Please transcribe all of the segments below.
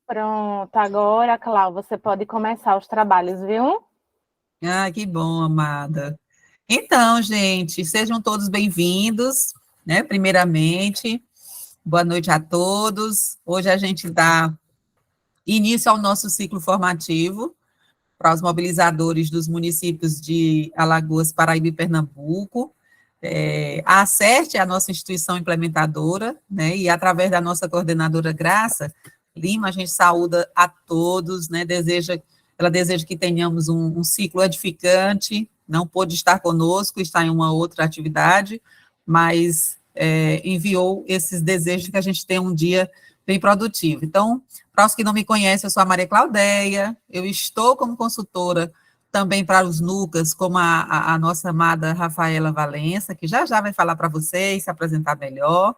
Pronto, agora, Cláudia, você pode começar os trabalhos, viu? Ah, que bom, amada. Então, gente, sejam todos bem-vindos, né? Primeiramente, boa noite a todos. Hoje a gente dá início ao nosso ciclo formativo para os mobilizadores dos municípios de Alagoas, Paraíba e Pernambuco. A ACERT é a nossa instituição implementadora, né? E através da nossa coordenadora Graça Lima, a gente saúda a todos, né? Ela deseja que tenhamos um ciclo edificante. Não pôde estar conosco, está em uma outra atividade, mas enviou esses desejos que a gente tenha um dia bem produtivo. Então, para os que não me conhecem, eu sou a Maria Claudéia, eu estou como consultora também para os NUCAS, como a nossa amada Rafaela Valença, que já já vai falar para vocês, se apresentar melhor.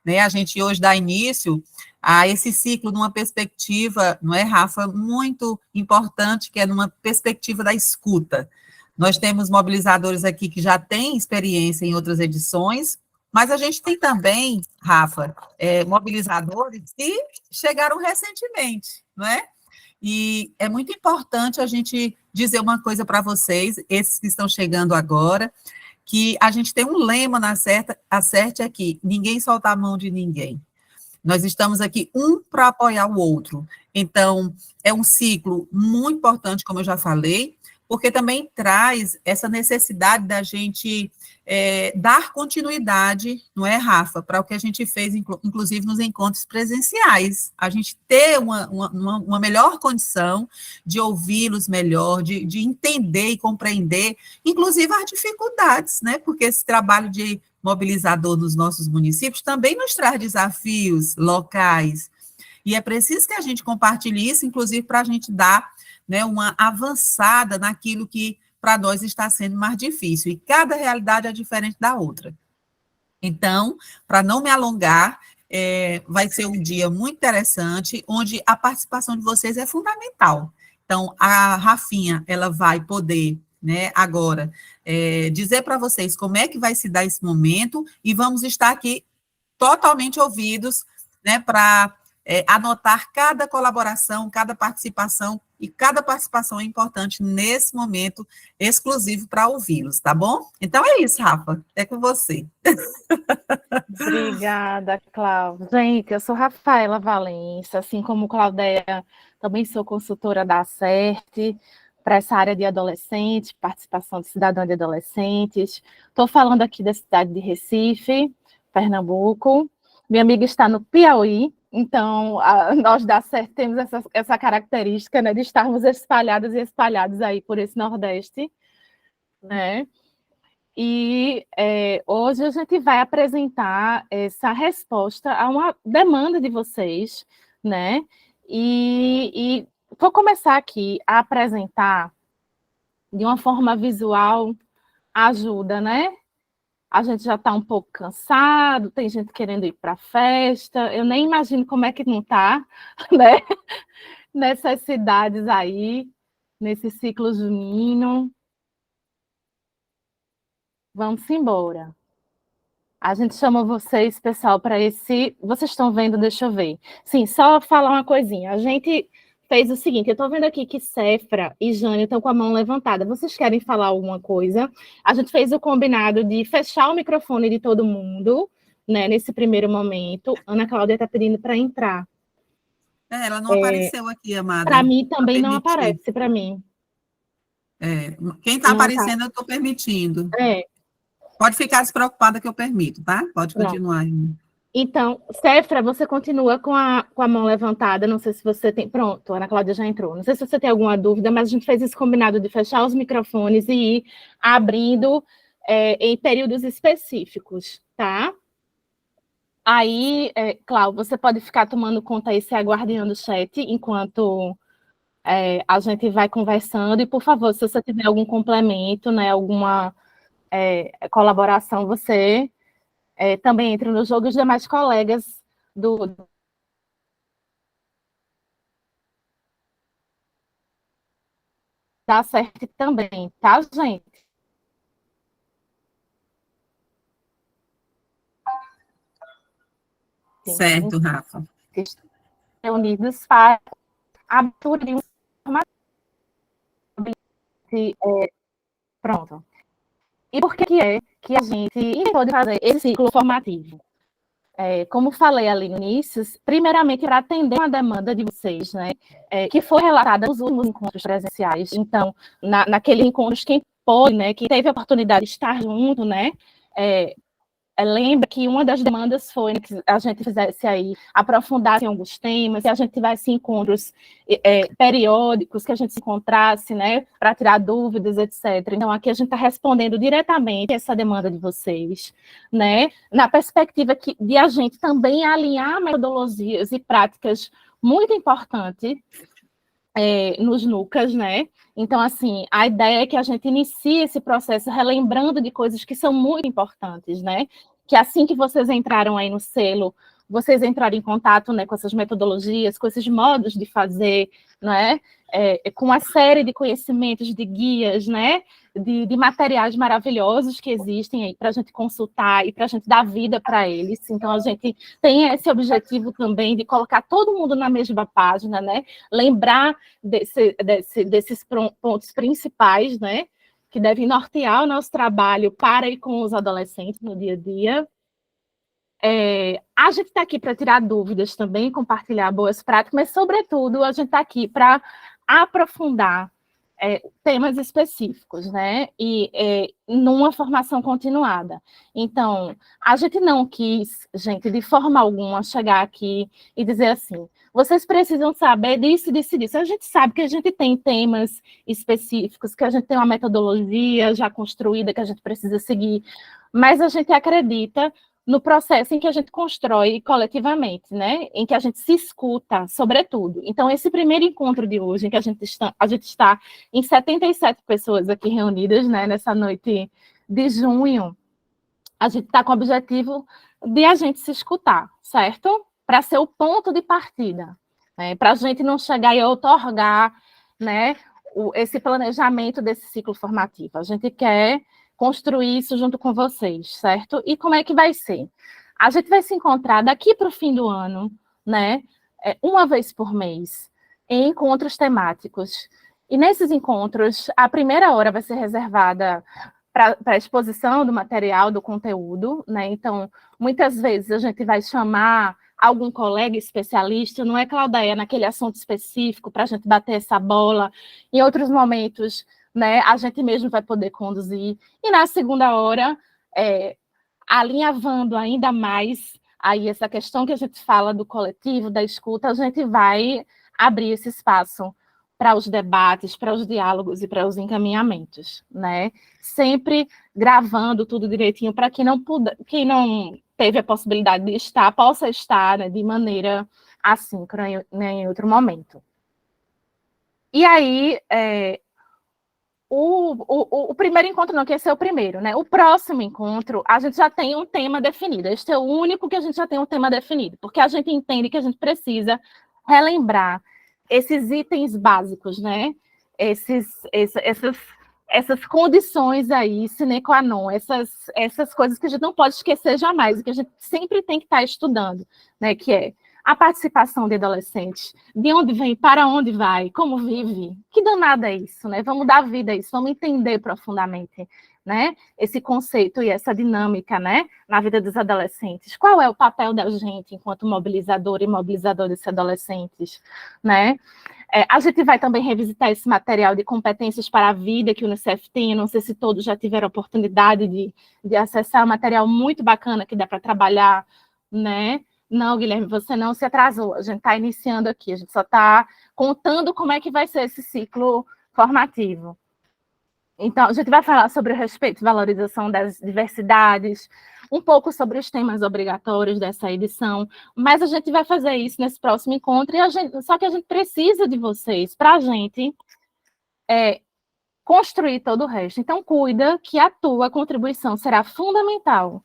Né? A gente hoje dá início a esse ciclo numa perspectiva, não é, Rafa, muito importante, que é numa perspectiva da escuta. Nós temos mobilizadores aqui que já têm experiência em outras edições, mas a gente tem também, Rafa, mobilizadores que chegaram recentemente, não é? E é muito importante a gente dizer uma coisa para vocês, esses que estão chegando agora, que a gente tem um lema na Acerte aqui, ninguém solta a mão de ninguém. Nós estamos aqui um para apoiar o outro. Então, é um ciclo muito importante, como eu já falei, porque também traz essa necessidade da gente dar continuidade, não é, Rafa, para o que a gente fez, inclusive nos encontros presenciais. A gente ter uma melhor condição de ouvi-los melhor, de entender e compreender, inclusive as dificuldades, né? Porque esse trabalho de mobilizador nos nossos municípios também nos traz desafios locais. E é preciso que a gente compartilhe isso, inclusive para a gente dar, né, uma avançada naquilo que para nós está sendo mais difícil. E cada realidade é diferente da outra. Então, para não me alongar, vai ser um dia muito interessante, onde a participação de vocês é fundamental. Então, a Rafinha, ela vai poder, né, agora, dizer para vocês como é que vai se dar esse momento, e vamos estar aqui totalmente ouvidos, né, para anotar cada colaboração, cada participação, e cada participação é importante nesse momento exclusivo para ouvi-los, tá bom? Então é isso, Rafa, é com você. Obrigada, Cláudia. Gente, eu sou Rafaela Valença, assim como Claudeia, também sou consultora da CERT, para essa área de adolescente, participação de cidadão de adolescentes. Estou falando aqui da cidade de Recife, Pernambuco. Minha amiga está no Piauí, então nós da CERT temos essa característica, né, de estarmos espalhadas e espalhados aí por esse Nordeste, né? E hoje a gente vai apresentar essa resposta a uma demanda de vocês, né? E vou começar aqui a apresentar de uma forma visual, ajuda, né? A gente já está um pouco cansado, tem gente querendo ir para a festa, eu nem imagino como é que não está, né? Nessas cidades aí, nesse ciclo junino. Vamos embora. A gente chama vocês, pessoal, para esse. Vocês estão vendo? Deixa eu ver. Sim, só falar uma coisinha. A gente fez o seguinte: eu estou vendo aqui que Cefra e Jânio estão com a mão levantada. Vocês querem falar alguma coisa? A gente fez o combinado de fechar o microfone de todo mundo, né, nesse primeiro momento. Ana Cláudia está pedindo para entrar. Ela não apareceu aqui, Para amada, mim para também não permitir. aparece, para mim. Quem está Não tá. aparecendo, eu estou permitindo. É, Pode ficar despreocupada que eu permito, tá? Pode pronto. continuar. Então, Cefra, você continua com a mão levantada. Não sei se você tem. Pronto, a Ana Cláudia já entrou. Não sei se você tem alguma dúvida, mas a gente fez esse combinado de fechar os microfones e ir abrindo em períodos específicos, tá? Aí, Cláudio, você pode ficar tomando conta aí, se aguardando o chat, enquanto a gente vai conversando. E, por favor, se você tiver algum complemento, né, alguma colaboração, você também entra no jogo. Os demais colegas do dá certo também, tá, gente? Sim. Certo, Rafa. reunidos para a abertura de um formato. Pronto. E por que é que a gente pode fazer esse ciclo formativo? Como falei ali no início, primeiramente para atender uma demanda de vocês, né, que foi relatada nos últimos encontros presenciais. Então, naquele encontro, quem pôde, né, quem teve a oportunidade de estar junto, né, lembra que uma das demandas foi que a gente fizesse aí, aprofundasse em alguns temas, que a gente tivesse encontros periódicos, que a gente se encontrasse, né, para tirar dúvidas, etc. Então, aqui a gente está respondendo diretamente essa demanda de vocês, né, na perspectiva de a gente também alinhar metodologias e práticas muito importantes nos NUCAs, né? Então, assim, a ideia é que a gente inicie esse processo relembrando de coisas que são muito importantes, né? Que assim que vocês entraram aí no selo, vocês entraram em contato, né, com essas metodologias, com esses modos de fazer, né? Com uma série de conhecimentos, de guias, né? De materiais maravilhosos que existem aí para a gente consultar e para a gente dar vida para eles. Então, a gente tem esse objetivo também de colocar todo mundo na mesma página, né? Lembrar desses pontos principais, né? Que devem nortear o nosso trabalho para e com os adolescentes no dia a dia. A gente está aqui para tirar dúvidas também, compartilhar boas práticas, mas, sobretudo, a gente está aqui para aprofundar temas específicos, né? E numa formação continuada. Então, a gente não quis, gente, de forma alguma, chegar aqui e dizer assim, vocês precisam saber disso, disso, disso. A gente sabe que a gente tem temas específicos, que a gente tem uma metodologia já construída que a gente precisa seguir, mas a gente acredita no processo em que a gente constrói coletivamente, né? Em que a gente se escuta, sobretudo. Então, esse primeiro encontro de hoje, em que a gente está em 77 pessoas aqui reunidas, né? Nessa noite de junho, a gente está com o objetivo de a gente se escutar, certo? Para ser o ponto de partida, né? Para a gente não chegar e outorgar, né? Esse planejamento desse ciclo formativo. A gente quer construir isso junto com vocês, certo? E como é que vai ser? A gente vai se encontrar daqui para o fim do ano, né? Uma vez por mês, em encontros temáticos. E nesses encontros, a primeira hora vai ser reservada para a exposição do material, do conteúdo, né? Então, muitas vezes a gente vai chamar algum colega especialista, não é, Claudeia, naquele assunto específico, para a gente bater essa bola. Em outros momentos, né, a gente mesmo vai poder conduzir. E na segunda hora, alinhavando ainda mais aí essa questão que a gente fala do coletivo, da escuta, a gente vai abrir esse espaço para os debates, para os diálogos e para os encaminhamentos, né? Sempre gravando tudo direitinho para quem não teve a possibilidade de estar, possa estar, né, de maneira assíncrona, né, em outro momento. E aí, o primeiro encontro não, que esse é o primeiro, né? O próximo encontro, a gente já tem um tema definido. Este é o único que a gente já tem um tema definido, porque a gente entende que a gente precisa relembrar esses itens básicos, né? Essas condições aí, sine qua non, essas coisas que a gente não pode esquecer jamais, e que a gente sempre tem que estar estudando, né? Que é a participação de adolescentes, de onde vem, para onde vai, como vive, que danada é isso, né? Vamos dar vida a isso, vamos entender profundamente, né? Esse conceito e essa dinâmica, né? Na vida dos adolescentes. Qual é o papel da gente enquanto mobilizador e mobilizador desses adolescentes, né? A gente vai também revisitar esse material de competências para a vida que o Unicef tem. Eu não sei se todos já tiveram a oportunidade de acessar um material muito bacana que dá para trabalhar, né? Não, Guilherme, você não se atrasou. A gente está iniciando aqui, a gente só está contando como é que vai ser esse ciclo formativo. Então, a gente vai falar sobre o respeito e valorização das diversidades, um pouco sobre os temas obrigatórios dessa edição, mas a gente vai fazer isso nesse próximo encontro, só que a gente precisa de vocês para a gente construir todo o resto. Então, cuida que a tua contribuição será fundamental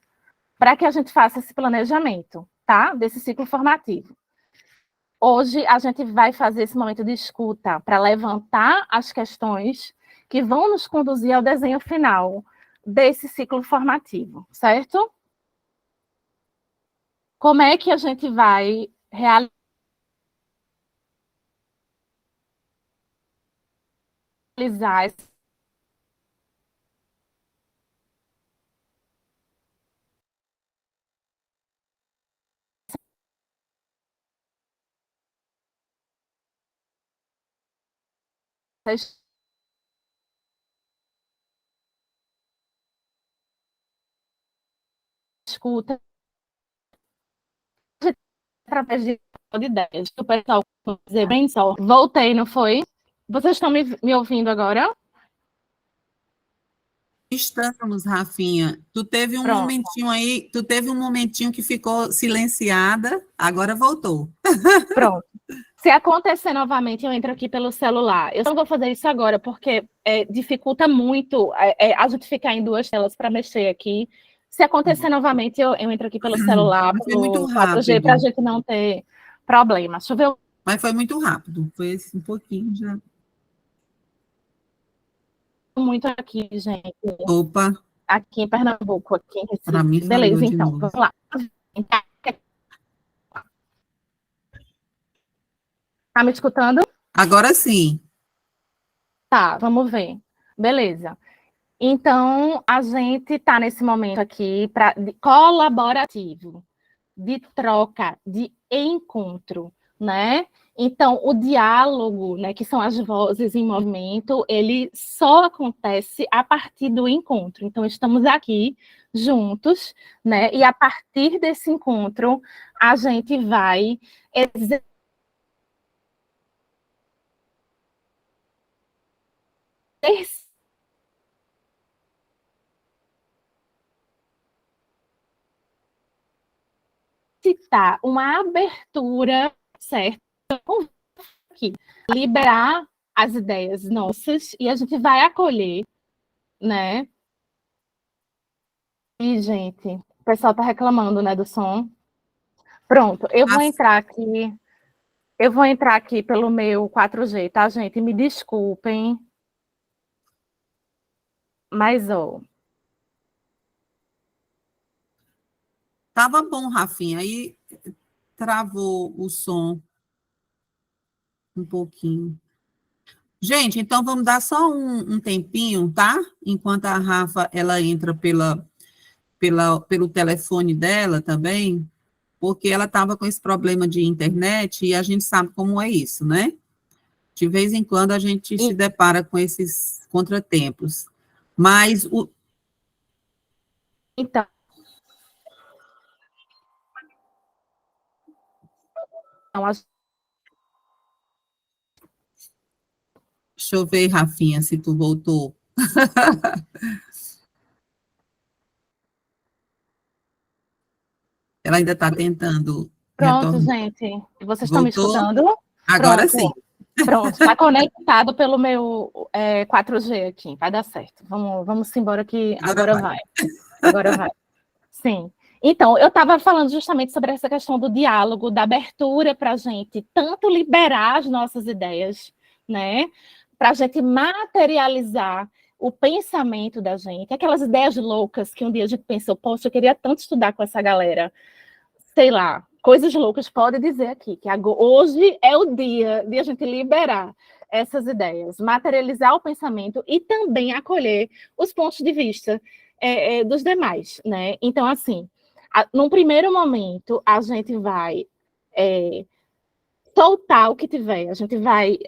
para que a gente faça esse planejamento, tá? Desse ciclo formativo. Hoje, a gente vai fazer esse momento de escuta para levantar as questões que vão nos conduzir ao desenho final desse ciclo formativo, certo? Como é que a gente vai realizar realizar essa escuta através de ideias. O pessoal dizer bem só. Voltei, não foi? Vocês estão me ouvindo agora? Estamos, Rafinha. Tu teve um Pronto. momentinho aí, tu teve um momentinho que ficou silenciada, agora voltou. Pronto. Se acontecer novamente, eu entro aqui pelo celular. Eu só não vou fazer isso agora, porque dificulta muito a gente ficar em duas telas para mexer aqui. Se acontecer novamente, eu entro aqui pelo celular, Mas foi muito pelo 4G, para a rápido. gente não ter problema. Deixa eu ver Mas foi muito rápido. Foi um pouquinho já. muito aqui, gente. Opa, Aqui em Pernambuco, aqui em para mim Recife. falhou Beleza, de então, novo. vamos lá. Tá me escutando? Agora sim. Tá, vamos ver. Beleza. Então, a gente está nesse momento aqui colaborativo, de troca, de encontro, né? Então, o diálogo, né, que são as vozes em movimento, ele só acontece a partir do encontro. Então, estamos aqui juntos, né? E a partir desse encontro, a gente vai exercer uma abertura, certo? Aqui, liberar as ideias nossas e a gente vai acolher, né? E, gente, o pessoal tá reclamando, né, do som. Pronto, eu vou entrar aqui pelo meu 4G, tá, gente? Me desculpem, mas, ó, Tava bom, Rafinha. Aí travou o som um pouquinho. Gente, então vamos dar só um tempinho, tá? Enquanto a Rafa ela entra pelo telefone dela também, porque ela estava com esse problema de internet e a gente sabe como é isso, né? De vez em quando a gente se e, depara com esses contratempos. Mas então, a deixa eu ver, Rafinha, se tu voltou. Ela ainda está tentando pronto, retornar. gente, vocês estão me Voltou? escutando? Agora sim. Pronto, pronto, está conectado pelo meu 4G aqui, vai dar certo. Vamos embora que Agora agora vai. vai. Agora vai. Sim. Então, eu estava falando justamente sobre essa questão do diálogo, da abertura para a gente tanto liberar as nossas ideias, né? Para a gente materializar o pensamento da gente, aquelas ideias loucas que um dia a gente pensou, poxa, eu queria tanto estudar com essa galera. Sei lá, coisas loucas, pode dizer aqui, que hoje é o dia de a gente liberar essas ideias, materializar o pensamento e também acolher os pontos de vista dos demais, né? Então, assim, num primeiro momento, a gente vai soltar o que tiver, a gente vai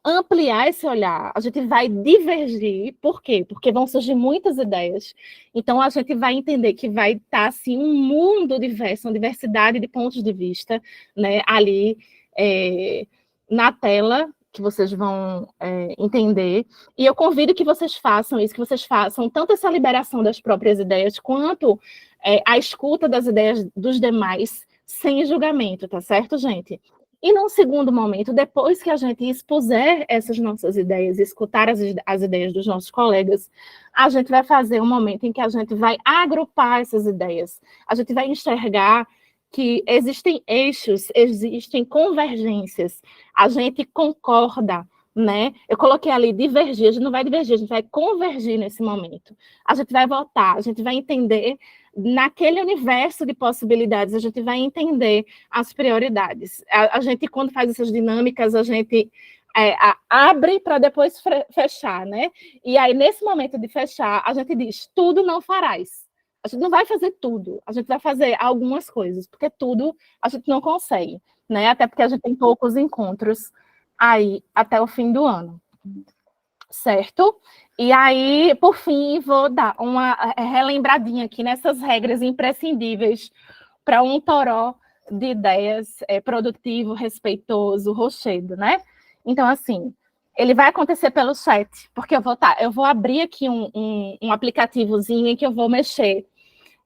ampliar esse olhar, a gente vai divergir, por quê? Porque vão surgir muitas ideias, então a gente vai entender que vai estar assim, um mundo diverso, uma diversidade de pontos de vista, né, ali na tela, que vocês vão entender, e eu convido que vocês façam isso, que vocês façam tanto essa liberação das próprias ideias, quanto a escuta das ideias dos demais, sem julgamento, tá certo, gente? E num segundo momento, depois que a gente expuser essas nossas ideias, escutar as ideias dos nossos colegas, a gente vai fazer um momento em que a gente vai agrupar essas ideias. A gente vai enxergar que existem eixos, existem convergências. A gente concorda, né? Eu coloquei ali divergir, a gente não vai divergir, a gente vai convergir nesse momento. A gente vai votar, a gente vai entender naquele universo de possibilidades, a gente vai entender as prioridades. A gente, quando faz essas dinâmicas, a gente abre para depois fechar, né? E aí, nesse momento de fechar, a gente diz, tudo não farás. A gente não vai fazer tudo, a gente vai fazer algumas coisas, porque tudo a gente não consegue, né? Até porque a gente tem poucos encontros aí até o fim do ano, certo? E aí, por fim, vou dar uma relembradinha aqui nessas regras imprescindíveis para um toró de ideias produtivo, respeitoso, rochedo, né? Então, assim, ele vai acontecer pelo chat, porque eu vou abrir aqui um aplicativozinho em que eu vou mexer.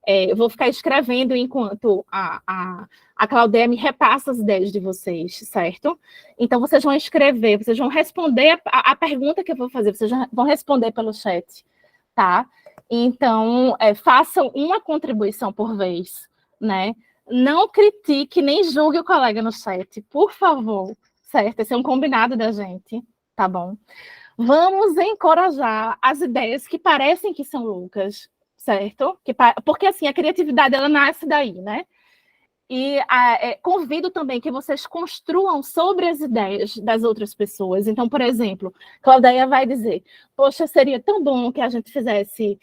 Eu vou ficar escrevendo enquanto a Claudeia me repassa as ideias de vocês, certo? Então, vocês vão escrever, vocês vão responder a pergunta que eu vou fazer, vocês vão responder pelo chat, tá? Então, façam uma contribuição por vez, né? Não critique nem julgue o colega no chat, por favor, certo? Esse é um combinado da gente, tá bom? Vamos encorajar as ideias que parecem que são loucas, certo? Porque, assim, a criatividade, ela nasce daí, né? E convido também que vocês construam sobre as ideias das outras pessoas. Então, por exemplo, Claudeia vai dizer, poxa, seria tão bom que a gente fizesse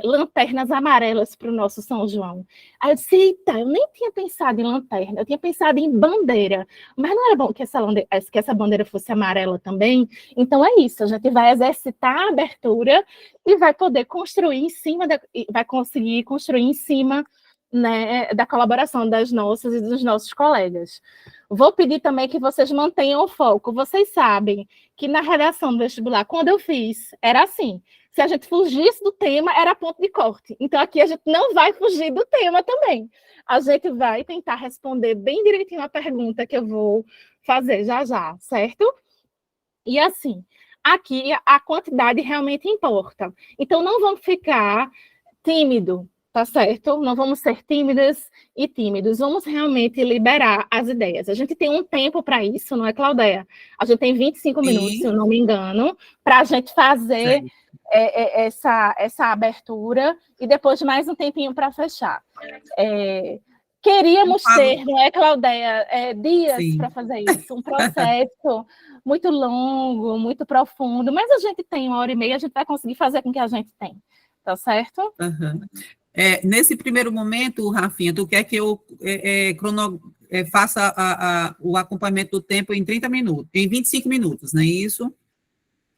lanternas amarelas para o nosso São João. Aí eu disse, eita, eu nem tinha pensado em lanterna, eu tinha pensado em bandeira, mas não era bom que essa bandeira fosse amarela também? Então é isso, a gente vai exercitar a abertura e vai poder construir em cima, vai conseguir construir em cima, né, da colaboração das nossas e dos nossos colegas. Vou pedir também que vocês mantenham o foco. Vocês sabem que na redação do vestibular, quando eu fiz, era assim. Se a gente fugisse do tema, era ponto de corte. Então, aqui a gente não vai fugir do tema também. A gente vai tentar responder bem direitinho a pergunta que eu vou fazer já já, certo? E assim, aqui a quantidade realmente importa. Então, não vamos ficar tímido, tá certo? Não vamos ser tímidas e tímidos, vamos realmente liberar as ideias. A gente tem um tempo para isso, não é, Claudeia? A gente tem 25 minutos, se eu Sim, não me engano, para a gente fazer certo. essa abertura e depois mais um tempinho para fechar. Queríamos Falo, ter, não é, Claudeia, dias sim. para fazer isso, um processo muito longo, muito profundo, mas a gente tem 1 hora e meia, a gente vai conseguir fazer com o que a gente tem, tá certo? Uhum. Nesse primeiro momento, Rafinha, tu quer que eu faça o acompanhamento do tempo em 30 minutos, em 25 minutos, não é isso?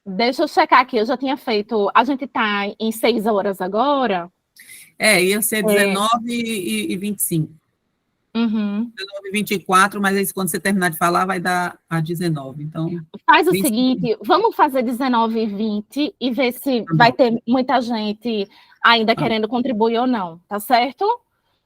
Deixa eu checar aqui, eu já tinha feito. A gente está em 6 horas agora. Ia ser É, 19 e 25. uhum. 19 e 24, mas aí quando você terminar de falar, vai dar a 19. Então, Faz o 25. seguinte: vamos fazer 19h20 e ver se Tá vai bom. ter muita gente ainda Tá. querendo contribuir ou não, tá certo?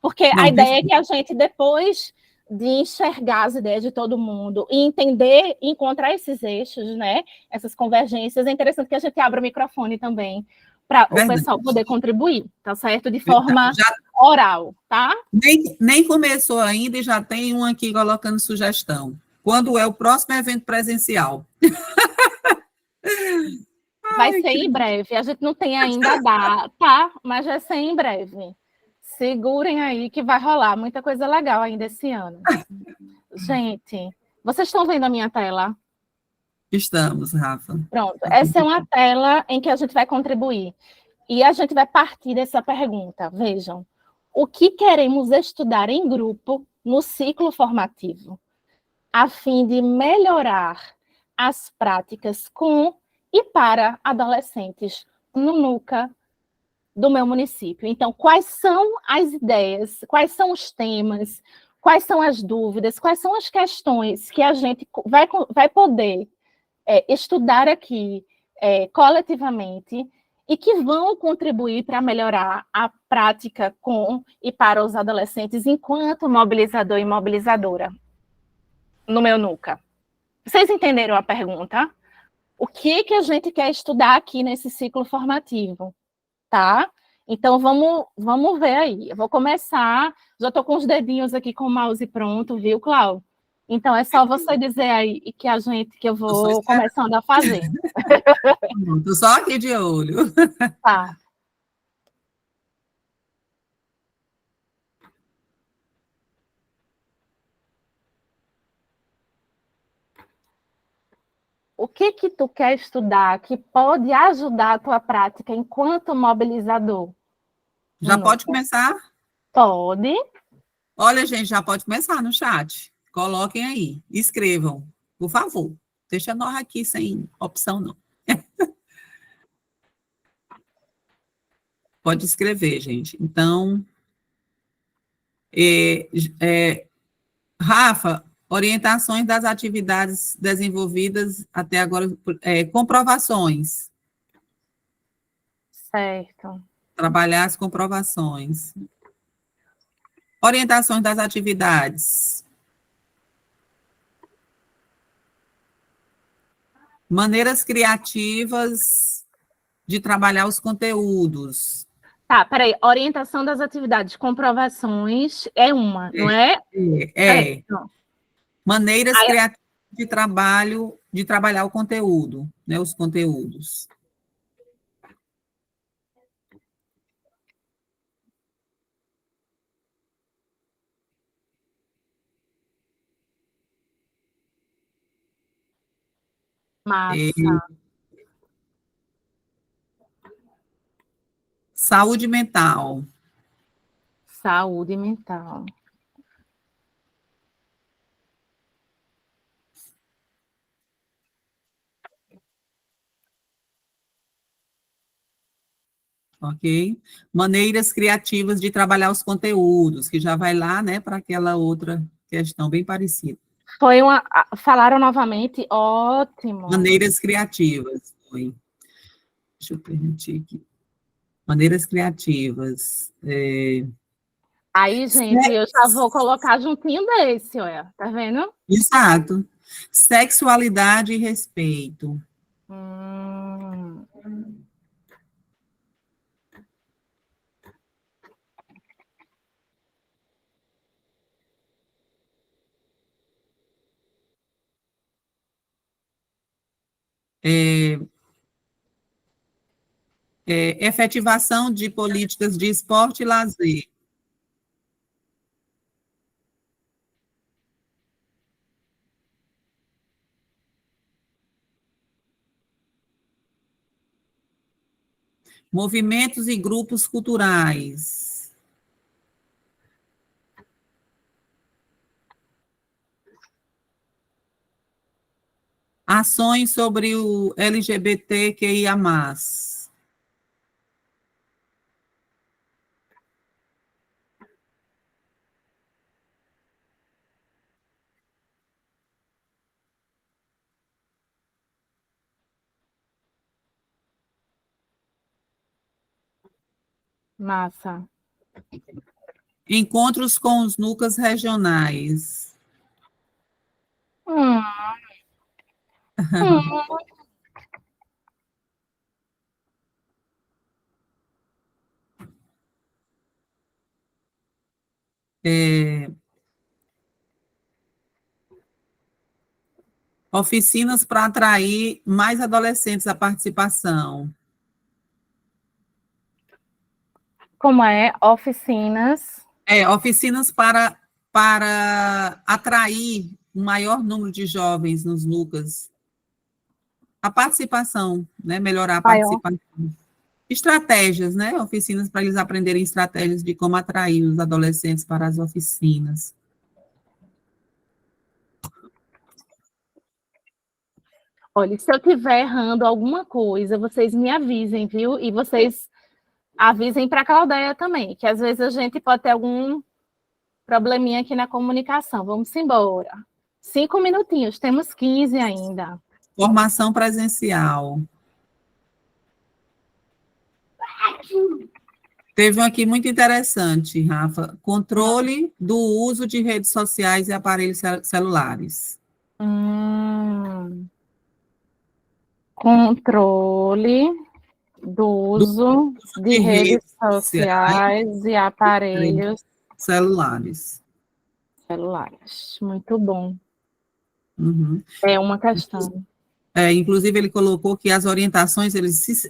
Porque a Não, ideia é perfeito. que a gente, depois de enxergar as ideias de todo mundo e entender, encontrar esses eixos, né? Essas convergências, é interessante que a gente abra o microfone também para o Verdade, pessoal poder contribuir, tá certo? De verdade. forma Já oral, tá? nem começou ainda e já tem um aqui colocando sugestão. Quando é o próximo evento presencial? Vai Ai, ser que... em breve. A gente não tem ainda a data, mas vai ser em breve. Segurem aí que vai rolar muita coisa legal ainda esse ano. Gente, vocês estão vendo a minha tela? Estamos, Rafa. Pronto. Essa é uma tela em que a gente vai contribuir. E a gente vai partir dessa pergunta. Vejam, o que queremos estudar em grupo no ciclo formativo, a fim de melhorar as práticas com e para adolescentes no NUCA do meu município. Então, quais são as ideias, quais são os temas, quais são as dúvidas, quais são as questões que a gente vai poder estudar aqui coletivamente e que vão contribuir para melhorar a prática com e para os adolescentes enquanto mobilizador e mobilizadora no meu NUCA. Vocês entenderam a pergunta? O que a gente quer estudar aqui nesse ciclo formativo, tá? Então, vamos ver aí. Eu vou começar, já estou com os dedinhos aqui com o mouse pronto, viu, Cláudio? Então, é só você dizer aí que eu Eu só vou espero. começando a fazer. Estou só aqui de olho. Tá. o que que tu quer estudar que pode ajudar a tua prática enquanto mobilizador? Já pode começar? Pode. Olha, gente, já pode começar no chat. Coloquem aí, escrevam, por favor. Deixa nós aqui sem opção, não. Pode escrever, gente. Então, é, é, Rafa, orientações das atividades desenvolvidas até agora, comprovações. Certo. Trabalhar as comprovações. Orientações das atividades. Maneiras criativas de trabalhar os conteúdos. Tá, peraí. Orientação das atividades, comprovações é uma, não é? Não. Maneiras criativas de trabalhar o conteúdo, né? Os conteúdos. Massa. Saúde mental. Saúde mental. Ok? Maneiras criativas de trabalhar os conteúdos, que já vai lá, né, para aquela outra questão bem parecida. Falaram novamente? Ótimo. Maneiras criativas. Foi. Deixa eu permitir aqui. Maneiras criativas. Aí, gente, eu já vou colocar juntinho desse, olha, tá vendo? Exato. Sexualidade e respeito. Efetivação de políticas de esporte e lazer. Movimentos e grupos culturais. Ações sobre o LGBTQIA+. Massa. Encontros com os núcleos regionais. Hum. Oficinas para atrair mais adolescentes à participação. Como é? Oficinas. Oficinas para atrair um maior número de jovens nos núcleos. A participação, né? Melhorar a participação. Estratégias, né? Oficinas para eles aprenderem estratégias de como atrair os adolescentes para as oficinas. Olha, se eu estiver errando alguma coisa, vocês me avisem, viu? E vocês avisem para a Claudeia também, que às vezes a gente pode ter algum probleminha aqui na comunicação. Vamos embora. 5 minutinhos, temos 15 ainda. Formação presencial. Teve um aqui muito interessante, Rafa. Controle do uso de redes sociais e aparelhos celulares. Controle do uso de redes sociais e aparelhos celulares. Muito bom. Uhum. É uma questão. Inclusive, ele colocou que as orientações,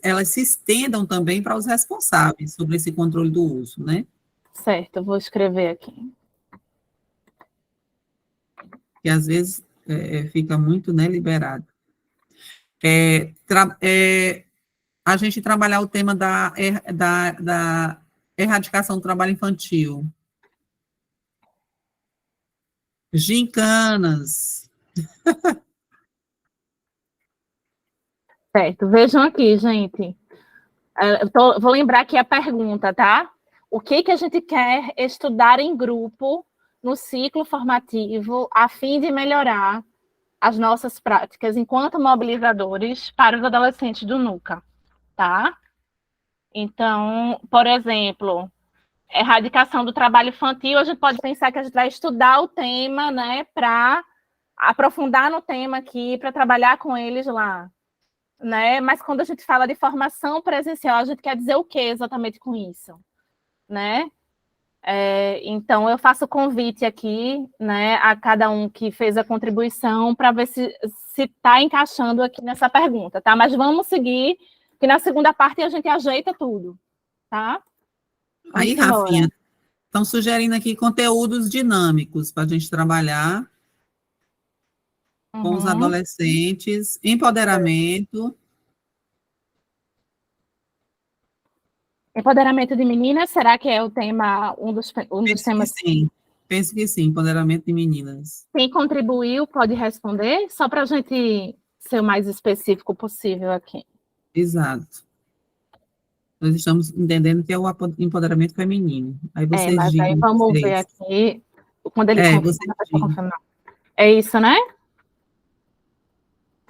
elas se estendam também para os responsáveis sobre esse controle do uso, né? Certo, eu vou escrever aqui. Que às vezes fica muito, né, liberado. A gente trabalhar o tema da erradicação do trabalho infantil. Gincanas. Certo. Vejam aqui, gente. Vou lembrar aqui a pergunta, tá? O que a gente quer estudar em grupo no ciclo formativo a fim de melhorar as nossas práticas enquanto mobilizadores para os adolescentes do NUCA, tá? Então, por exemplo, erradicação do trabalho infantil, a gente pode pensar que a gente vai estudar o tema, né, para aprofundar no tema aqui, para trabalhar com eles lá, né? Mas quando a gente fala de formação presencial, a gente quer dizer o que exatamente com isso, né? Então, eu faço o convite aqui, né, a cada um que fez a contribuição para ver se está encaixando aqui nessa pergunta, tá? Mas vamos seguir, que na segunda parte a gente ajeita tudo, tá? Aí, Vamos embora. Rafinha, estão sugerindo aqui conteúdos dinâmicos para a gente trabalhar com os Uhum. adolescentes, empoderamento. Empoderamento de meninas, será que é o tema, um dos Penso que temas? sim, penso que sim, empoderamento de meninas. Quem contribuiu pode responder, só para a gente ser o mais específico possível aqui. Exato. Nós estamos entendendo que é o empoderamento feminino. Aí vocês Mas aí digam vamos ver vocês. aqui, quando ele Vocês confirma, deixa eu digam. confirmar. É isso, né?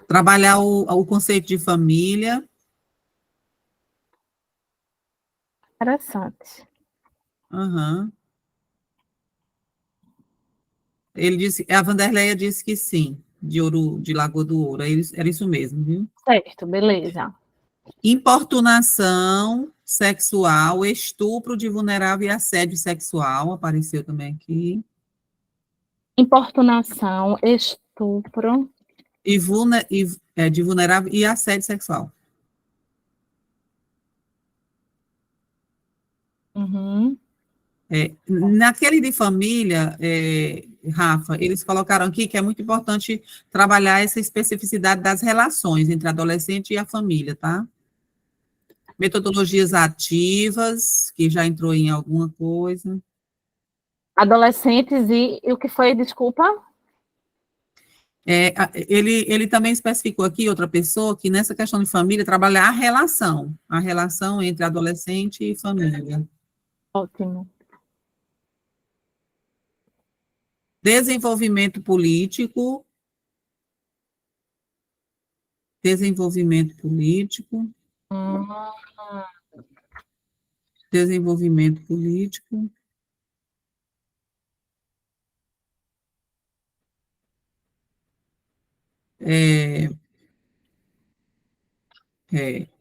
Trabalhar o conceito de família. Interessante. Aham. Ele disse, a Vanderleia disse que sim, de Lagoa do Ouro. Era isso mesmo, viu? Certo, beleza. Importunação sexual, estupro de vulnerável e assédio sexual, apareceu também aqui. Importunação, estupro. De vulnerável e assédio sexual. Uhum. Naquele de família, Rafa, eles colocaram aqui que é muito importante trabalhar essa especificidade das relações entre adolescente e a família, tá? Metodologias ativas, que já entrou em alguma coisa. Adolescentes e o que foi, desculpa? Ele também especificou aqui, outra pessoa, que nessa questão de família, trabalhar a relação entre adolescente e família. Ótimo. Desenvolvimento político, desenvolvimento político, Hum. desenvolvimento político, é,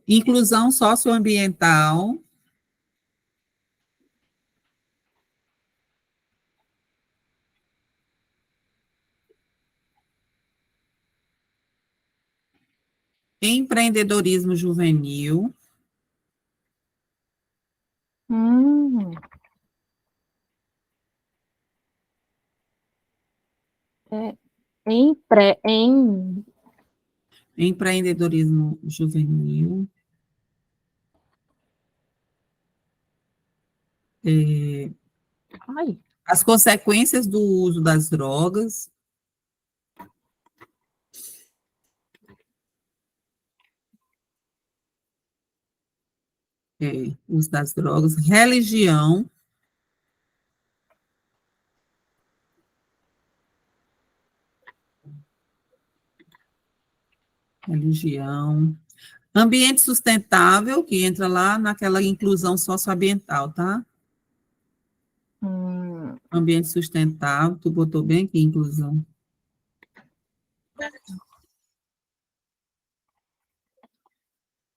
inclusão socioambiental, empreendedorismo juvenil, Hum. É, em empreendedorismo juvenil, é, ai, as consequências do uso das drogas, uso das drogas, religião, ambiente sustentável, que entra lá naquela inclusão socioambiental, tá? hum, Ambiente sustentável, tu botou bem aqui, inclusão.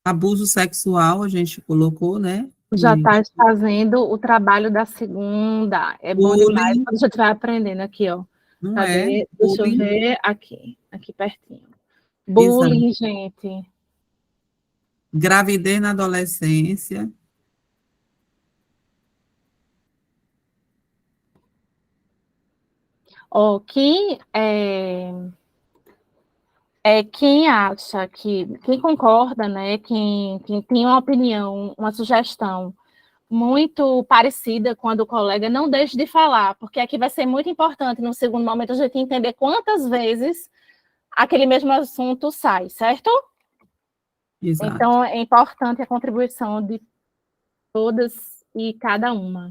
Abuso sexual, a gente colocou, né? já está fazendo o trabalho da segunda. É bom demais Bullying, quando a gente vai aprendendo aqui, ó. não é? Cadê? Deixa eu Bullying, ver aqui pertinho. exato. Bullying, gente. Gravidez na adolescência, Ó, Quem acha quem concorda, né, quem tem uma opinião, uma sugestão muito parecida com a do colega, não deixe de falar, porque aqui vai ser muito importante, no segundo momento, a gente entender quantas vezes aquele mesmo assunto sai, certo? Exato. Então, é importante a contribuição de todas e cada uma.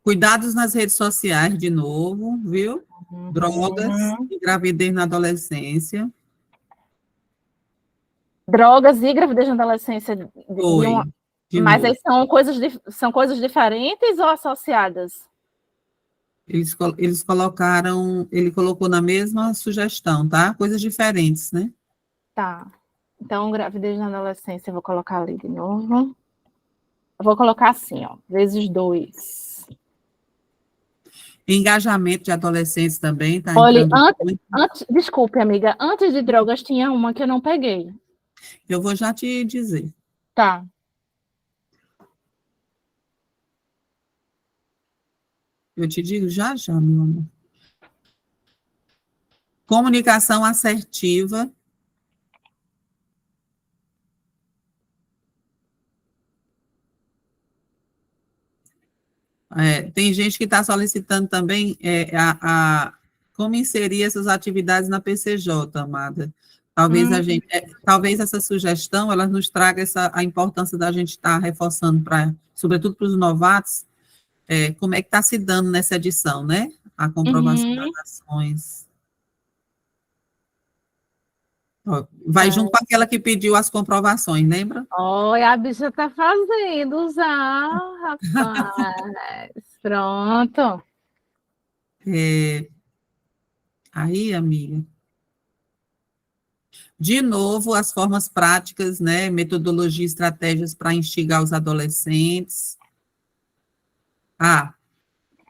Cuidados nas redes sociais, de novo, viu? Drogas Uhum. e gravidez na adolescência. Drogas e gravidez na adolescência de uma... Foi, de Mas novo. aí são coisas diferentes ou associadas? Eles colocaram, ele colocou na mesma sugestão, tá? Coisas diferentes, né? Tá. Então, gravidez na adolescência, eu vou colocar ali de novo. Eu vou colocar assim, ó, vezes 2. Engajamento de adolescentes também está Olha, entrando muito. desculpe, amiga, antes de drogas tinha uma que eu não peguei. Eu vou já te dizer. Tá. Eu te digo já já, meu amor. Comunicação assertiva. Tem gente que está solicitando também como inserir essas atividades na PCJ, amada. Hum, Talvez essa sugestão ela nos traga a importância da gente estar reforçando sobretudo para os novatos, como é que está se dando nessa edição, né? A comprovação das uhum. ações. Ó, vai junto com É. aquela que pediu as comprovações, lembra? Olha, a bicha tá fazendo já, rapaz. Pronto. É, aí, amiga. De novo, as formas práticas, né? Metodologia e estratégias para instigar os adolescentes. Ah,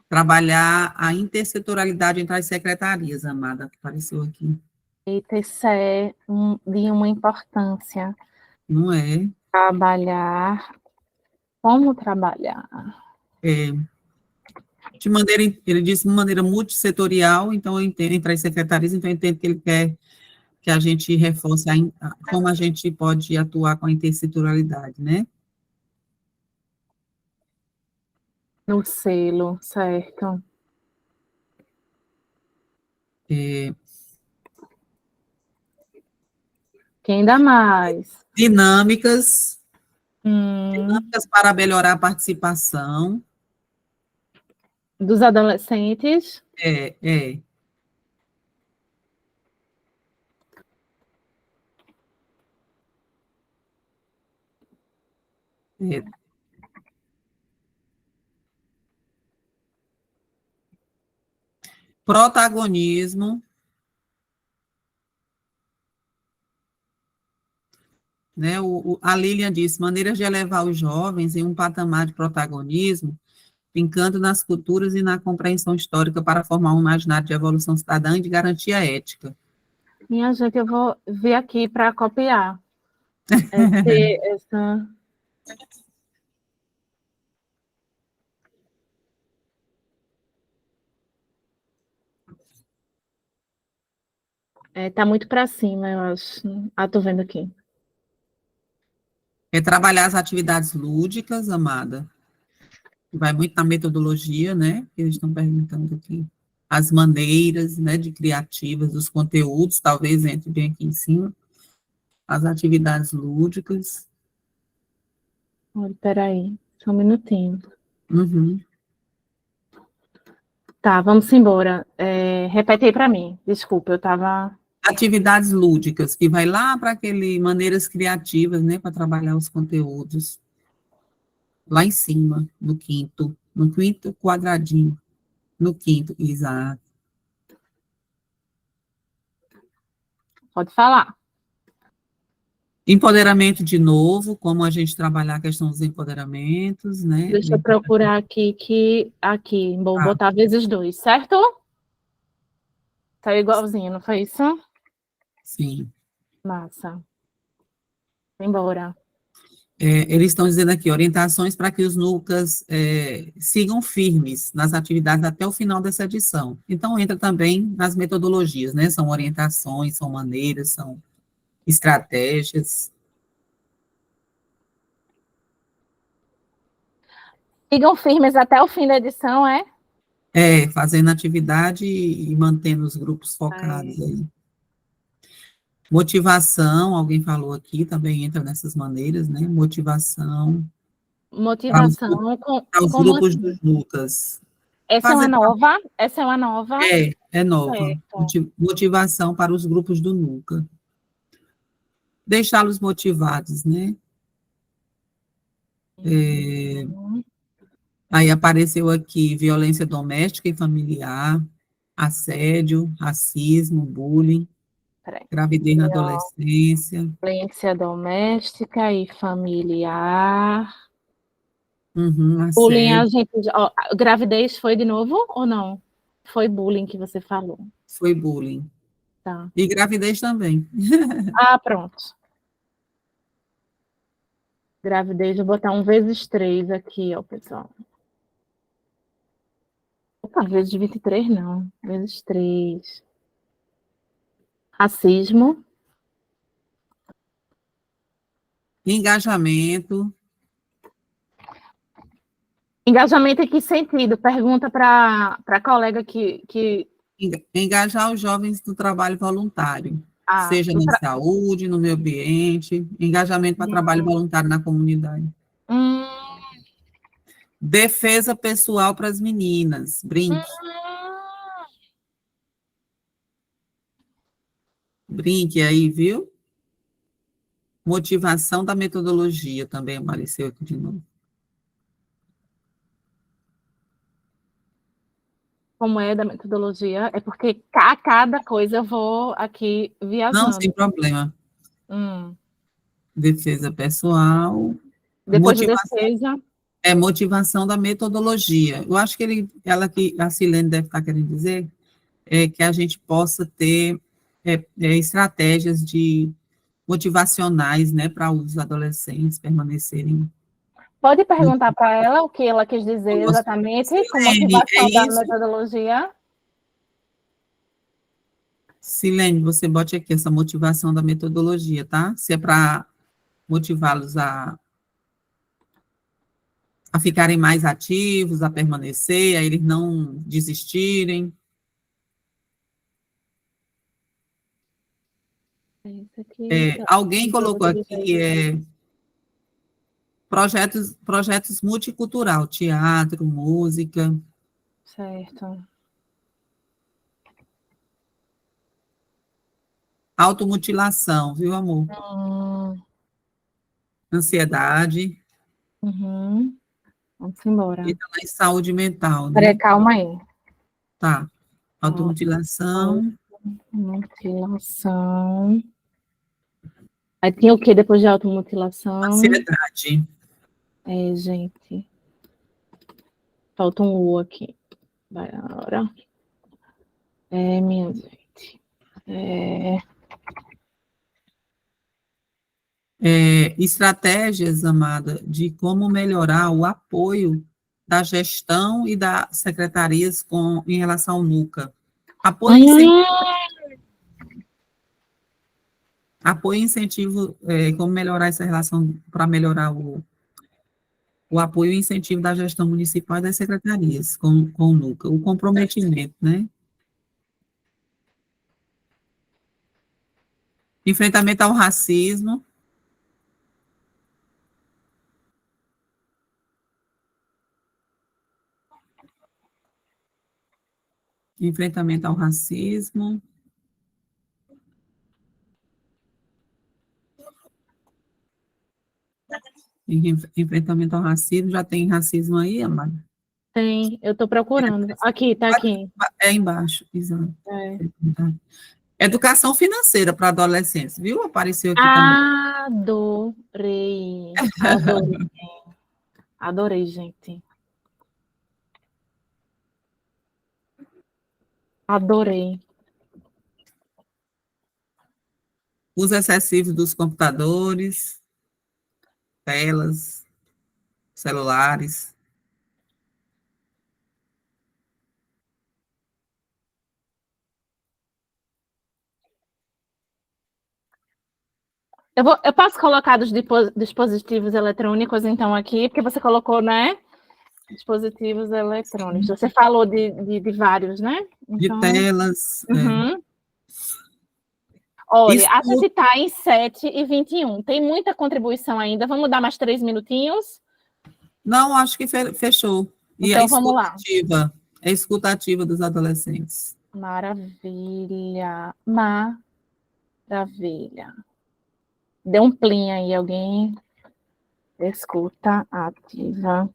trabalhar a intersetorialidade entre as secretarias, amada, que apareceu aqui. Eita, isso é de uma importância. Não é? Trabalhar. Como trabalhar? É, ele disse de maneira multissetorial, então eu entendo, entre as secretarias, então eu entendo que ele quer que a gente reforce como a gente pode atuar com a intersetorialidade, né? No selo, certo. É, Quem dá mais? dinâmicas, Hum, dinâmicas para melhorar a participação. dos adolescentes. É, é. É, protagonismo, né? A Lilian disse, maneiras de elevar os jovens em um patamar de protagonismo, fincando nas culturas e na compreensão histórica para formar um imaginário de evolução cidadã e de garantia ética. Minha gente, eu vou vir aqui para copiar essa. Tá muito para cima, eu acho. Ah, tô vendo aqui. É trabalhar as atividades lúdicas, amada, vai muito na metodologia, né, que eles estão perguntando aqui. As maneiras, né, de criativas, os conteúdos, talvez entre bem aqui em cima. As atividades lúdicas. Olha, peraí, só um minutinho. Uhum. Tá, vamos embora. Repete aí para mim. Desculpa, eu estava. Atividades lúdicas, que vai lá para aquele maneiras criativas, né, para trabalhar os conteúdos. Lá em cima, no quinto quadradinho, no quinto, exato. Pode falar. Empoderamento de novo, como a gente trabalhar a questão dos empoderamentos, né? Deixa eu procurar aqui, aqui, vou Ah, botar vezes 2, certo? Tá igualzinho, não foi isso? sim. Massa. Embora. Eles estão dizendo aqui, orientações para que os NUCAs sigam firmes nas atividades até o final dessa edição. Então, entra também nas metodologias, né? São orientações, são maneiras, são estratégias. Sigam firmes até o fim da edição, é? Fazendo atividade e mantendo os grupos focados aí. Motivação, alguém falou aqui, também entra nessas maneiras, né? Motivação. Motivação, Para os como grupos assim? dos Lucas. Essa é uma Fazer, nova? Essa é uma nova? é nova. Certo. Motivação para os grupos do NUCA. Deixá-los motivados, né? Aí apareceu aqui violência doméstica e familiar, assédio, racismo, bullying, Peraí. gravidez na adolescência. Violência doméstica e familiar. Bullying, a Assédio, gente. Ó, gravidez foi de novo ou não? Foi bullying que você falou. foi bullying. Tá. E gravidez também. Ah, pronto. Gravidez, vou botar 1 × 3 aqui, ó, pessoal. Opa, vezes 23 não. Vezes 3. Racismo. Engajamento. Engajamento em que sentido? Pergunta para a colega que. Engajar os jovens no trabalho voluntário, Ah, seja na saúde, no meio ambiente, engajamento para trabalho voluntário na comunidade. Hum. Defesa pessoal para as meninas, brinque. Brinque aí, viu? Motivação da metodologia também apareceu aqui de novo. Como é da metodologia? É porque a cada coisa eu vou aqui viajando. Não, sem problema. Hum. Defesa pessoal. Depois de defesa. Motivação da metodologia. Eu acho que a Silene deve estar querendo dizer que a gente possa ter estratégias motivacionais, né, para os adolescentes permanecerem. Pode perguntar para ela o que ela quis dizer exatamente com motivação da metodologia? Silene, você bote aqui essa motivação da metodologia, tá? Se é para motivá-los a ficarem mais ativos, a permanecer, a eles não desistirem. Alguém colocou aqui projetos multicultural, teatro, música. Certo. Automutilação, viu, amor? Ansiedade. Vamos embora. E também saúde mental, né? Peraí, calma aí. Tá. Automutilação. Automutilação. Aí tinha o que depois de automutilação? Ansiedade. Gente. Falta um U aqui. Vai agora. Minha gente. Estratégias, amada, de como melhorar o apoio da gestão e das secretarias em relação ao NUCA. Apoio e incentivo, como melhorar essa relação para melhorar o apoio e incentivo da gestão municipal e das secretarias com o NUCA, o comprometimento, né? Enfrentamento ao racismo. Enfrentamento ao racismo. Enfrentamento ao racismo. Já tem racismo aí, amada? Tem, eu estou procurando. Aqui, tá aqui. É embaixo, exato. Educação financeira para adolescentes, viu? Apareceu aqui também. Adorei. Adorei, gente. Adorei. Uso excessivo dos computadores. telas, celulares. Eu posso colocar dos dispositivos eletrônicos, então, aqui, porque você colocou, né? Dispositivos eletrônicos. Você falou de vários, né? De Então, telas. uhum. Olha, a gente Escuta. está em 7h21. Tem muita contribuição ainda. Vamos dar mais 3 minutinhos? Não, acho que fechou. E a Então, vamos lá. escutativa dos adolescentes. Maravilha. Maravilha. Dê um plim aí, alguém. Escuta ativa.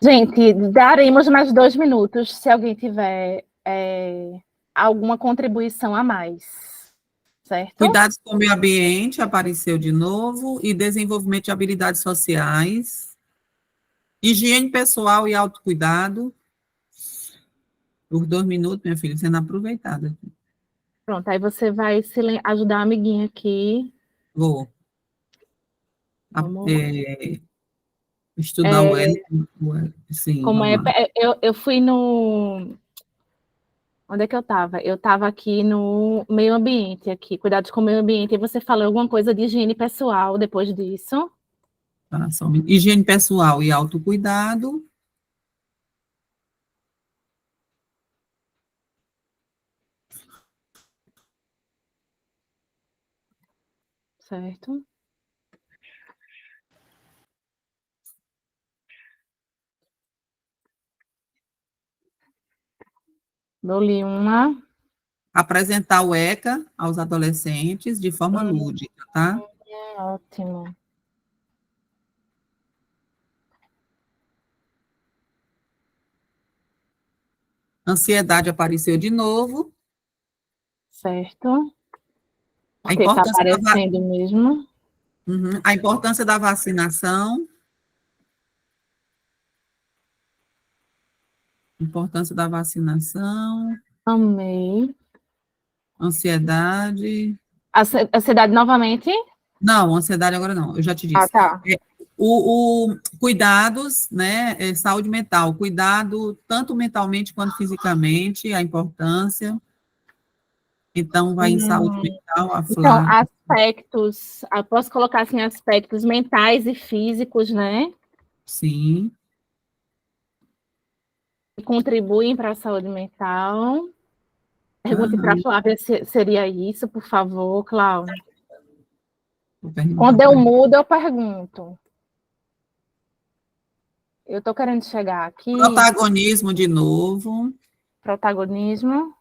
Gente, daremos mais 2 minutos se alguém tiver alguma contribuição a mais. Certo? Cuidados com o meio ambiente apareceu de novo, e desenvolvimento de habilidades sociais, higiene pessoal e autocuidado. Por 2 minutos, minha filha, sendo aproveitada. Pronto, aí você vai ajudar a amiguinha aqui. Vou. Vamos lá. Estudar o L. Sim, Como vamos lá. eu fui no... Onde é que eu estava? Eu estava aqui no meio ambiente, aqui, cuidados com o meio ambiente, e você falou alguma coisa de higiene pessoal depois disso. Tá, higiene pessoal e autocuidado. Certo. Dou-lhe uma. Apresentar o ECA aos adolescentes de forma lúdica, tá? Ótimo. Ansiedade apareceu de novo. Certo. A Porque está importância aparecendo mesmo. A importância da vacinação. Importância da vacinação. Amei. Ansiedade. A cidade novamente? Não, ansiedade agora não, eu já te disse. Tá. Cuidados, né? Saúde mental, cuidado tanto mentalmente quanto fisicamente, a importância. Então, vai em saúde mental, a Então, Flávia. aspectos, posso colocar assim, aspectos mentais e físicos, né? Sim. Que contribuem para a saúde mental. Pergunte para a Flávia se seria isso, por favor, Cláudia. Quando eu mudo, eu pergunto. Eu estou querendo chegar aqui. Protagonismo de novo. Protagonismo.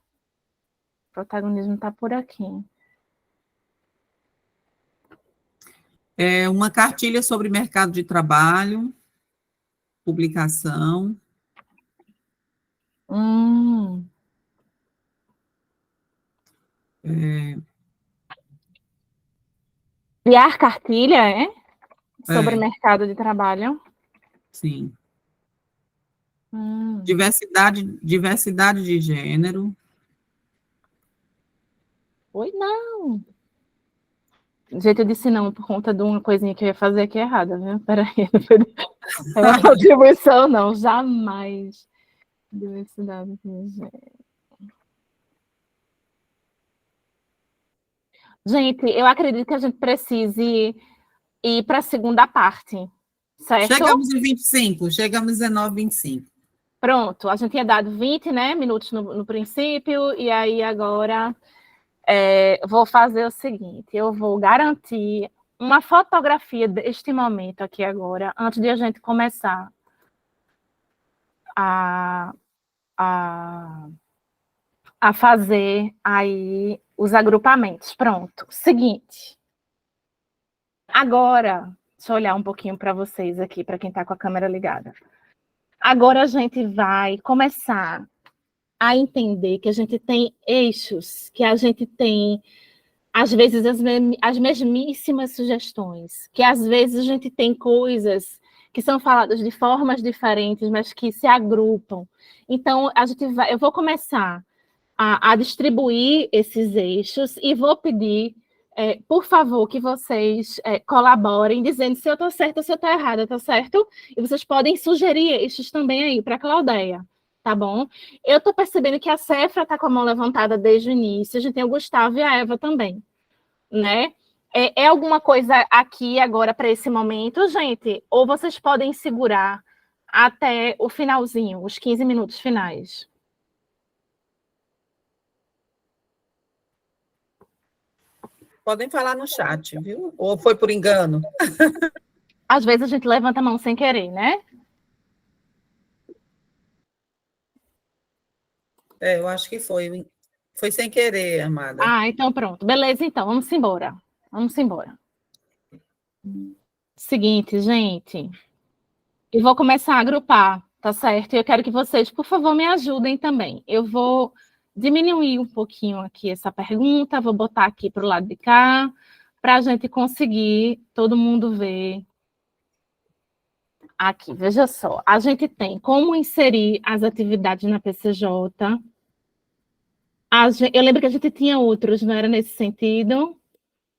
Protagonismo está por aqui. Uma cartilha sobre mercado de trabalho. Publicação. Criar cartilha, sobre mercado de trabalho. Sim. Diversidade de gênero. Oi, não. Gente, eu disse não por conta de uma coisinha que eu ia fazer aqui errada, viu? Peraí, não foi uma contribuição, não. Jamais. Diversidade de gênero. Gente, eu acredito que a gente precise ir para a segunda parte, certo? Chegamos em 25, chegamos em 19h25. Pronto, a gente tinha dado 20, né, minutos no princípio, e aí agora vou fazer o seguinte, eu vou garantir uma fotografia deste momento aqui agora, antes de a gente começar a fazer aí os agrupamentos. Pronto, seguinte. Agora, deixa eu olhar um pouquinho para vocês aqui, para quem está com a câmera ligada. Agora a gente vai começar a entender que a gente tem eixos, que a gente tem, às vezes, as mesmíssimas sugestões, que às vezes a gente tem coisas que são faladas de formas diferentes, mas que se agrupam. Então, eu vou começar a distribuir esses eixos e vou pedir por favor, que vocês colaborem, dizendo se eu estou certa ou se eu estou errada, tá certo? E vocês podem sugerir estes também aí para a Claudeia, tá bom? Eu estou percebendo que a Cefra está com a mão levantada desde o início, a gente tem o Gustavo e a Eva também, né? É alguma coisa aqui agora para esse momento, gente? Ou vocês podem segurar até o finalzinho, os 15 minutos finais? Podem falar no chat, viu? Ou foi por engano? Às vezes a gente levanta a mão sem querer, né? Eu acho que foi. Foi sem querer, amada. Ah, então pronto. Beleza, então, vamos embora. Vamos embora. Seguinte, gente. Eu vou começar a agrupar, tá certo? E eu quero que vocês, por favor, me ajudem também. Eu vou diminuir um pouquinho aqui essa pergunta, vou botar aqui para o lado de cá, para a gente conseguir todo mundo ver. Aqui, veja só. A gente tem como inserir as atividades na PCJ. Eu lembro que a gente tinha outros, não era nesse sentido?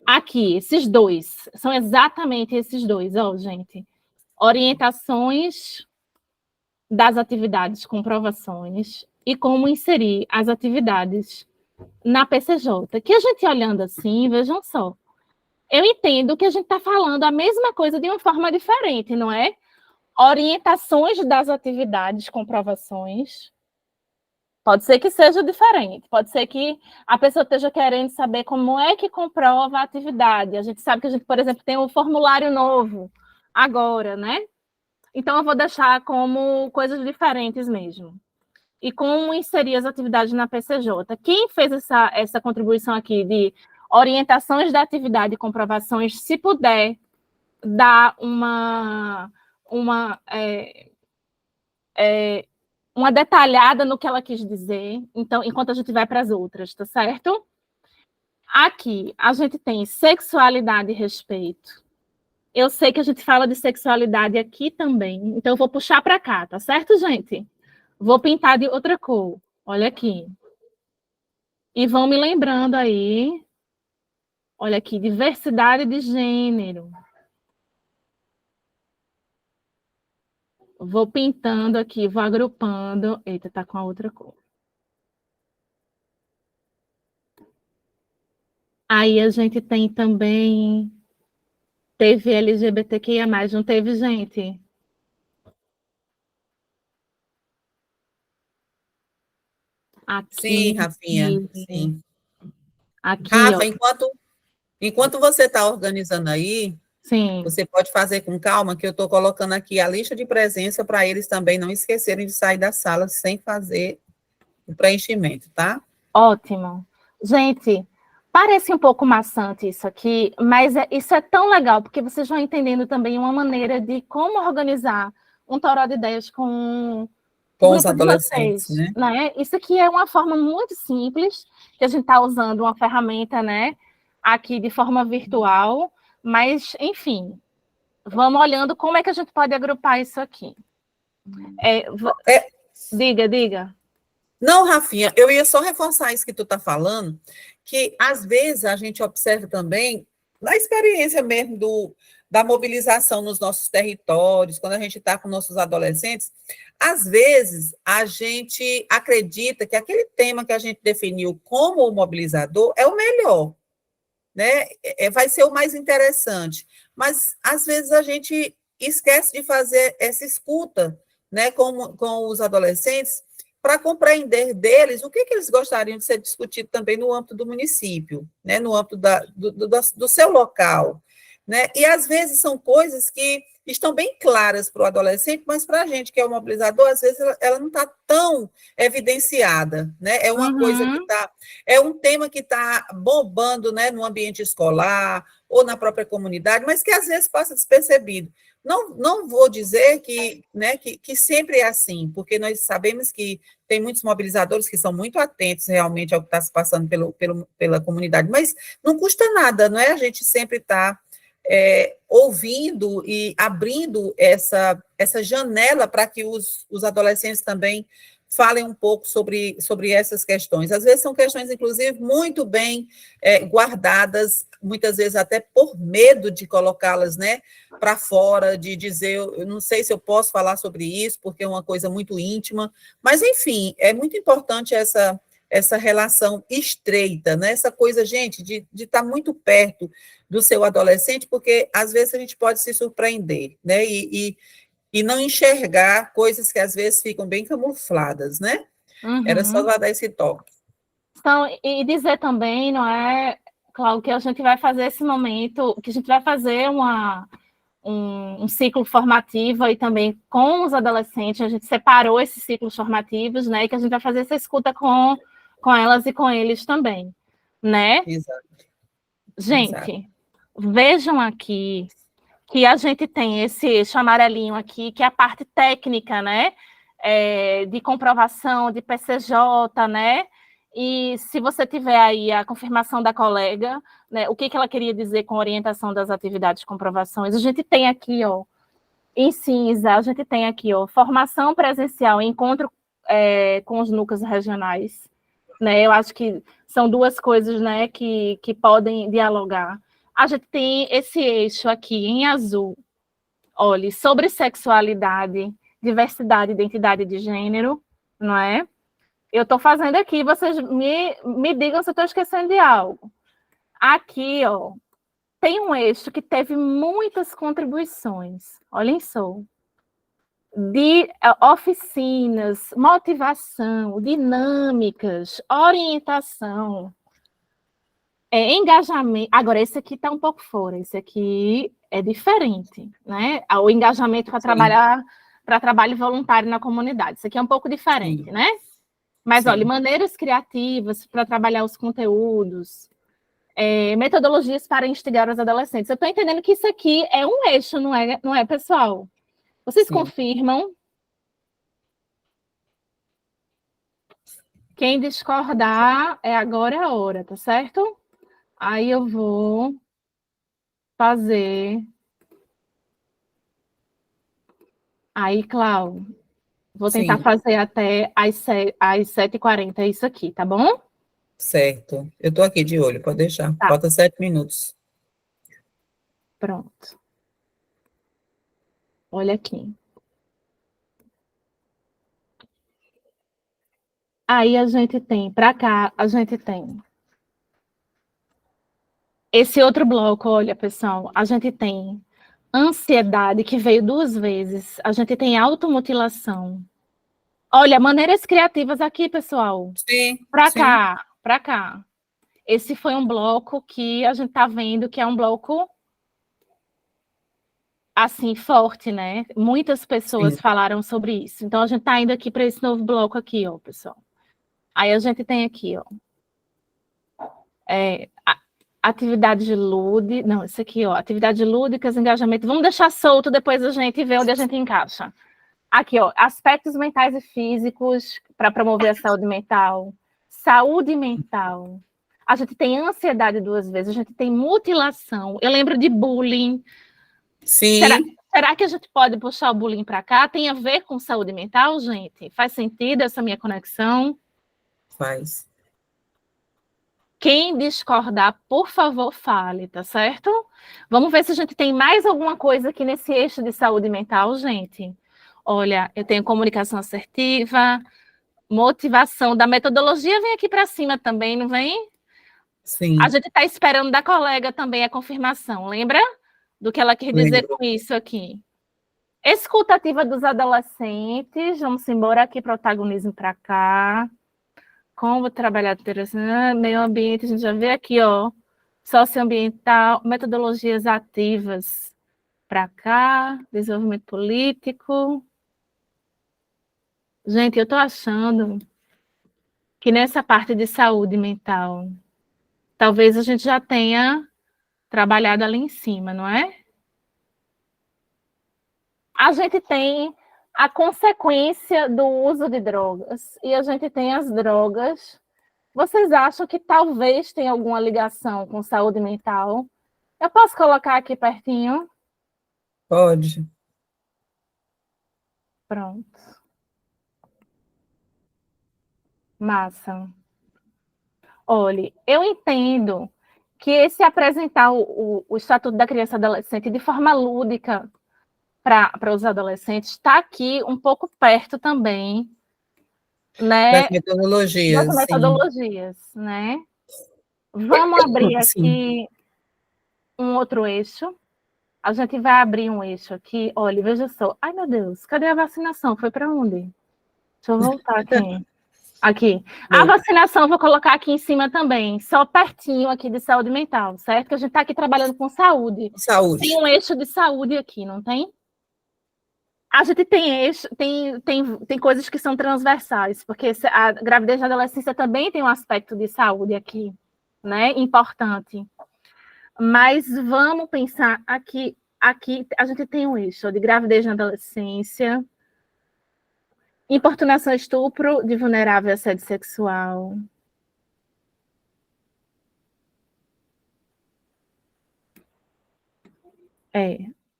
Aqui, esses dois, são exatamente esses dois, ó, gente. Orientações das atividades, comprovações, e como inserir as atividades na PCJ. Que a gente olhando assim, vejam só, eu entendo que a gente está falando a mesma coisa de uma forma diferente, não é? Orientações das atividades, comprovações. Pode ser que seja diferente, pode ser que a pessoa esteja querendo saber como é que comprova a atividade. A gente sabe que a gente, por exemplo, tem um formulário novo agora, né? Então, eu vou deixar como coisas diferentes mesmo. E como inserir as atividades na PCJ. Quem fez essa contribuição aqui de orientações da atividade e comprovações, se puder dar uma detalhada no que ela quis dizer, então, enquanto a gente vai para as outras, tá certo? Aqui, a gente tem sexualidade e respeito. Eu sei que a gente fala de sexualidade aqui também, então eu vou puxar para cá, tá certo, gente? Vou pintar de outra cor, olha aqui. E vão me lembrando aí, olha aqui, diversidade de gênero. Vou pintando aqui, vou agrupando. Eita, tá com a outra cor. Aí a gente tem também... Teve LGBTQIA+, não teve, gente? Aqui. Sim, Rafinha, sim. Aqui, ó. Rafa, enquanto você está organizando aí, Sim. você pode fazer com calma, que eu estou colocando aqui a lista de presença para eles também não esquecerem de sair da sala sem fazer o preenchimento, tá? Ótimo. Gente, parece um pouco maçante isso aqui, mas isso é tão legal, porque vocês vão entendendo também uma maneira de como organizar um toró de ideias com o Com os grupo de adolescentes, vocês, né? né? Isso aqui é uma forma muito simples, que a gente está usando uma ferramenta, né, aqui de forma virtual, mas, enfim, vamos olhando como é que a gente pode agrupar isso aqui. Diga. Não, Rafinha, eu ia só reforçar isso que tu está falando, que às vezes a gente observa também, na experiência mesmo da mobilização nos nossos territórios, quando a gente está com nossos adolescentes, às vezes a gente acredita que aquele tema que a gente definiu como o mobilizador é o melhor, né? Vai ser o mais interessante. Mas às vezes a gente esquece de fazer essa escuta, né, com os adolescentes, para compreender deles o que eles gostariam de ser discutido também no âmbito do município, né, no âmbito do seu local. Né? E, às vezes, são coisas que estão bem claras para o adolescente, mas para a gente, que é o mobilizador, às vezes ela não está tão evidenciada. Né? É uma coisa que está... É um tema que está bombando, né, no ambiente escolar ou na própria comunidade, mas que, às vezes, passa despercebido. Não vou dizer né, que sempre é assim, porque nós sabemos que tem muitos mobilizadores que são muito atentos realmente ao que está se passando pela comunidade, mas não custa nada, não é? A gente sempre está ouvindo e abrindo essa janela para que os adolescentes também falem um pouco sobre essas questões. Às vezes são questões, inclusive, muito bem guardadas muitas vezes até por medo de colocá-las, né, para fora, de dizer, eu não sei se eu posso falar sobre isso, porque é uma coisa muito íntima, mas, enfim, é muito importante essa relação estreita, né? Essa coisa, gente, de estar muito perto do seu adolescente, porque às vezes a gente pode se surpreender, né? E não enxergar coisas que às vezes ficam bem camufladas, né? Era só dar esse toque. Então, e dizer também, não é, Cláudio, que a gente vai fazer esse momento, que a gente vai fazer um ciclo formativo e também com os adolescentes, a gente separou esses ciclos formativos, né? E que a gente vai fazer essa escuta com elas e com eles também, né? Exato. Gente, Exato. vejam aqui que a gente tem esse eixo amarelinho aqui, que é a parte técnica, né? De comprovação de PCJ, né? E se você tiver aí a confirmação da colega, né, o que ela queria dizer com orientação das atividades de comprovações, a gente tem aqui, ó, em cinza, a gente tem aqui, ó, formação presencial, encontro com os núcleos regionais, né? Eu acho que são duas coisas, né, que podem dialogar. A gente tem esse eixo aqui em azul, olhe, sobre sexualidade, diversidade, identidade de gênero, não é? Eu estou fazendo aqui, vocês me digam se eu estou esquecendo de algo. Aqui, ó, tem um eixo que teve muitas contribuições, olhem só, de oficinas, motivação, dinâmicas, orientação, engajamento. Agora, esse aqui está um pouco fora, esse aqui é diferente, né? O engajamento para trabalhar, para trabalho voluntário na comunidade. Isso aqui é um pouco diferente, né? Mas, olha, maneiras criativas para trabalhar os conteúdos, metodologias para instigar os adolescentes. Eu estou entendendo que isso aqui é um eixo, não é, pessoal? Vocês confirmam? Quem discordar, agora é a hora, tá certo? Aí eu vou fazer. Aí, Cláudio, vou tentar fazer até às 7h40 isso aqui, tá bom? Certo. Eu estou aqui de olho, pode deixar. Tá. Falta 7 minutos. Pronto. Olha aqui. Aí a gente tem, para cá, a gente tem esse outro bloco, olha, pessoal, a gente tem ansiedade, que veio 2 vezes, a gente tem automutilação. Olha, maneiras criativas aqui, pessoal. Sim. Para cá, para cá. Esse foi um bloco que a gente está vendo que é um bloco assim, forte, né? Muitas pessoas falaram sobre isso. Então, a gente está indo aqui para esse novo bloco aqui, ó, pessoal. Aí a gente tem aqui, ó. Atividade de lúdica. Não, isso aqui, ó. Atividades lúdicas, engajamento. Vamos deixar solto, depois a gente vê onde a gente encaixa. Aqui, ó. Aspectos mentais e físicos para promover a saúde mental. Saúde mental. A gente tem ansiedade 2 vezes, a gente tem mutilação. Eu lembro de bullying. Sim. Será que a gente pode puxar o bullying para cá? Tem a ver com saúde mental, gente? Faz sentido essa minha conexão? Faz. Quem discordar, por favor, fale, tá certo? Vamos ver se a gente tem mais alguma coisa aqui nesse eixo de saúde mental, gente. Olha, eu tenho comunicação assertiva, motivação da metodologia vem aqui para cima também, não vem? Sim. A gente está esperando da colega também a confirmação, lembra? Do que ela quer dizer com isso aqui. Escutativa dos adolescentes, vamos embora aqui, protagonismo para cá. Como trabalhar meio ambiente, a gente já vê aqui, ó, socioambiental, metodologias ativas para cá, desenvolvimento político. Gente, eu estou achando que nessa parte de saúde mental, talvez a gente já tenha trabalhado ali em cima, não é? A gente tem a consequência do uso de drogas e a gente tem as drogas. Vocês acham que talvez tenha alguma ligação com saúde mental? Eu posso colocar aqui pertinho? Pode. Pronto. Massa. Olhe, eu entendo que esse apresentar o Estatuto da Criança e Adolescente de forma lúdica para os adolescentes está aqui um pouco perto também, né, Das metodologias, das sim. metodologias, né? Vamos abrir Sim. aqui um outro eixo. A gente vai abrir um eixo aqui. Olha, veja só. Ai, meu Deus, cadê a vacinação? Foi para onde? Deixa eu voltar aqui. Aqui. A vacinação, vou colocar aqui em cima também, só pertinho aqui de saúde mental, certo? Que a gente está aqui trabalhando com saúde. Saúde. Tem um eixo de saúde aqui, não tem? A gente tem eixo, tem coisas que são transversais, porque a gravidez na adolescência também tem um aspecto de saúde aqui, né? Importante. Mas vamos pensar aqui a gente tem um eixo de gravidez na adolescência, importunação, estupro de vulnerável e assédio sexual.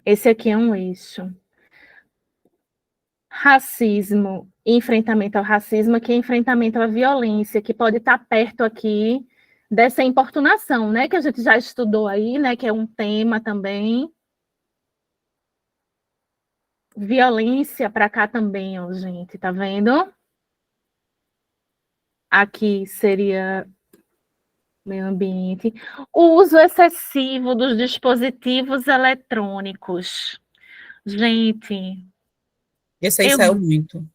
Esse aqui é um eixo. Racismo e enfrentamento ao racismo, que é enfrentamento à violência, que pode estar perto aqui dessa importunação, né, que a gente já estudou aí, né, que é um tema também. Violência para cá também, ó, gente, tá vendo? Aqui seria meio ambiente. O uso excessivo dos dispositivos eletrônicos. Gente, Esse aí saiu muito.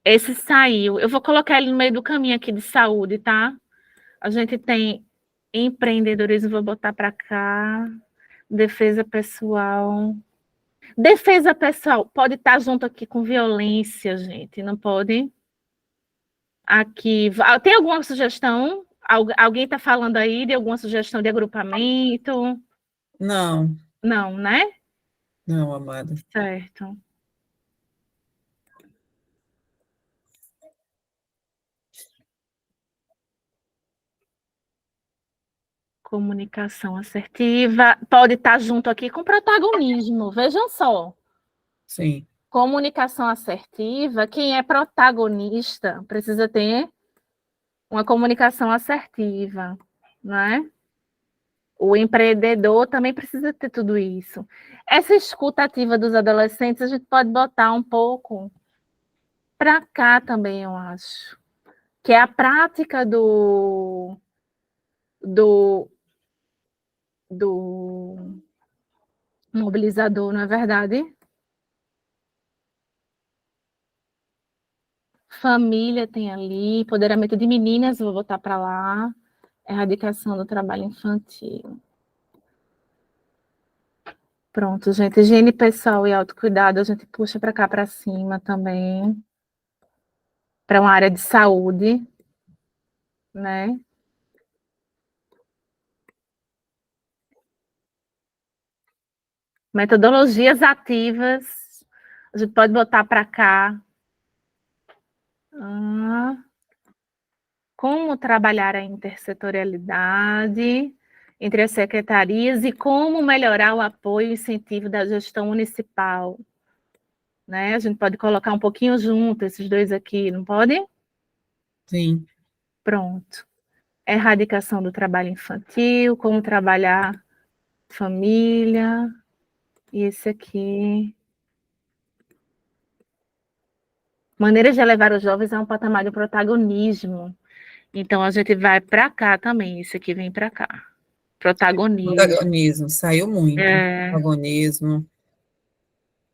esse saiu. Eu vou colocar ele no meio do caminho aqui de saúde, tá? A gente tem empreendedorismo, vou botar para cá. Defesa pessoal. Defesa pessoal pode estar junto aqui com violência, gente, não pode? Aqui, tem alguma sugestão? Alguém está falando aí de alguma sugestão de agrupamento? Não. Não, né? Não, amada. Certo. Comunicação assertiva. Pode estar junto aqui com protagonismo. Vejam só. Sim. Comunicação assertiva, quem é protagonista precisa ter uma comunicação assertiva, né? O empreendedor também precisa ter tudo isso. Essa escuta ativa dos adolescentes, a gente pode botar um pouco para cá também, eu acho. Que é a prática do mobilizador, não é verdade? Família tem ali, empoderamento de meninas, vou botar para lá. Erradicação do trabalho infantil. Pronto, gente. Higiene pessoal e autocuidado, a gente puxa para cá para cima também. Para uma área de saúde, né? Metodologias ativas, a gente pode botar para cá. Como trabalhar a intersetorialidade entre as secretarias e como melhorar o apoio e incentivo da gestão municipal. Né? A gente pode colocar um pouquinho junto esses dois aqui, não pode? Sim. Pronto. Erradicação do trabalho infantil, como trabalhar família, e esse aqui. Maneiras de elevar os jovens a um patamar de protagonismo. Então, a gente vai para cá também, esse aqui vem para cá. Protagonismo. Protagonismo, saiu muito. Protagonismo.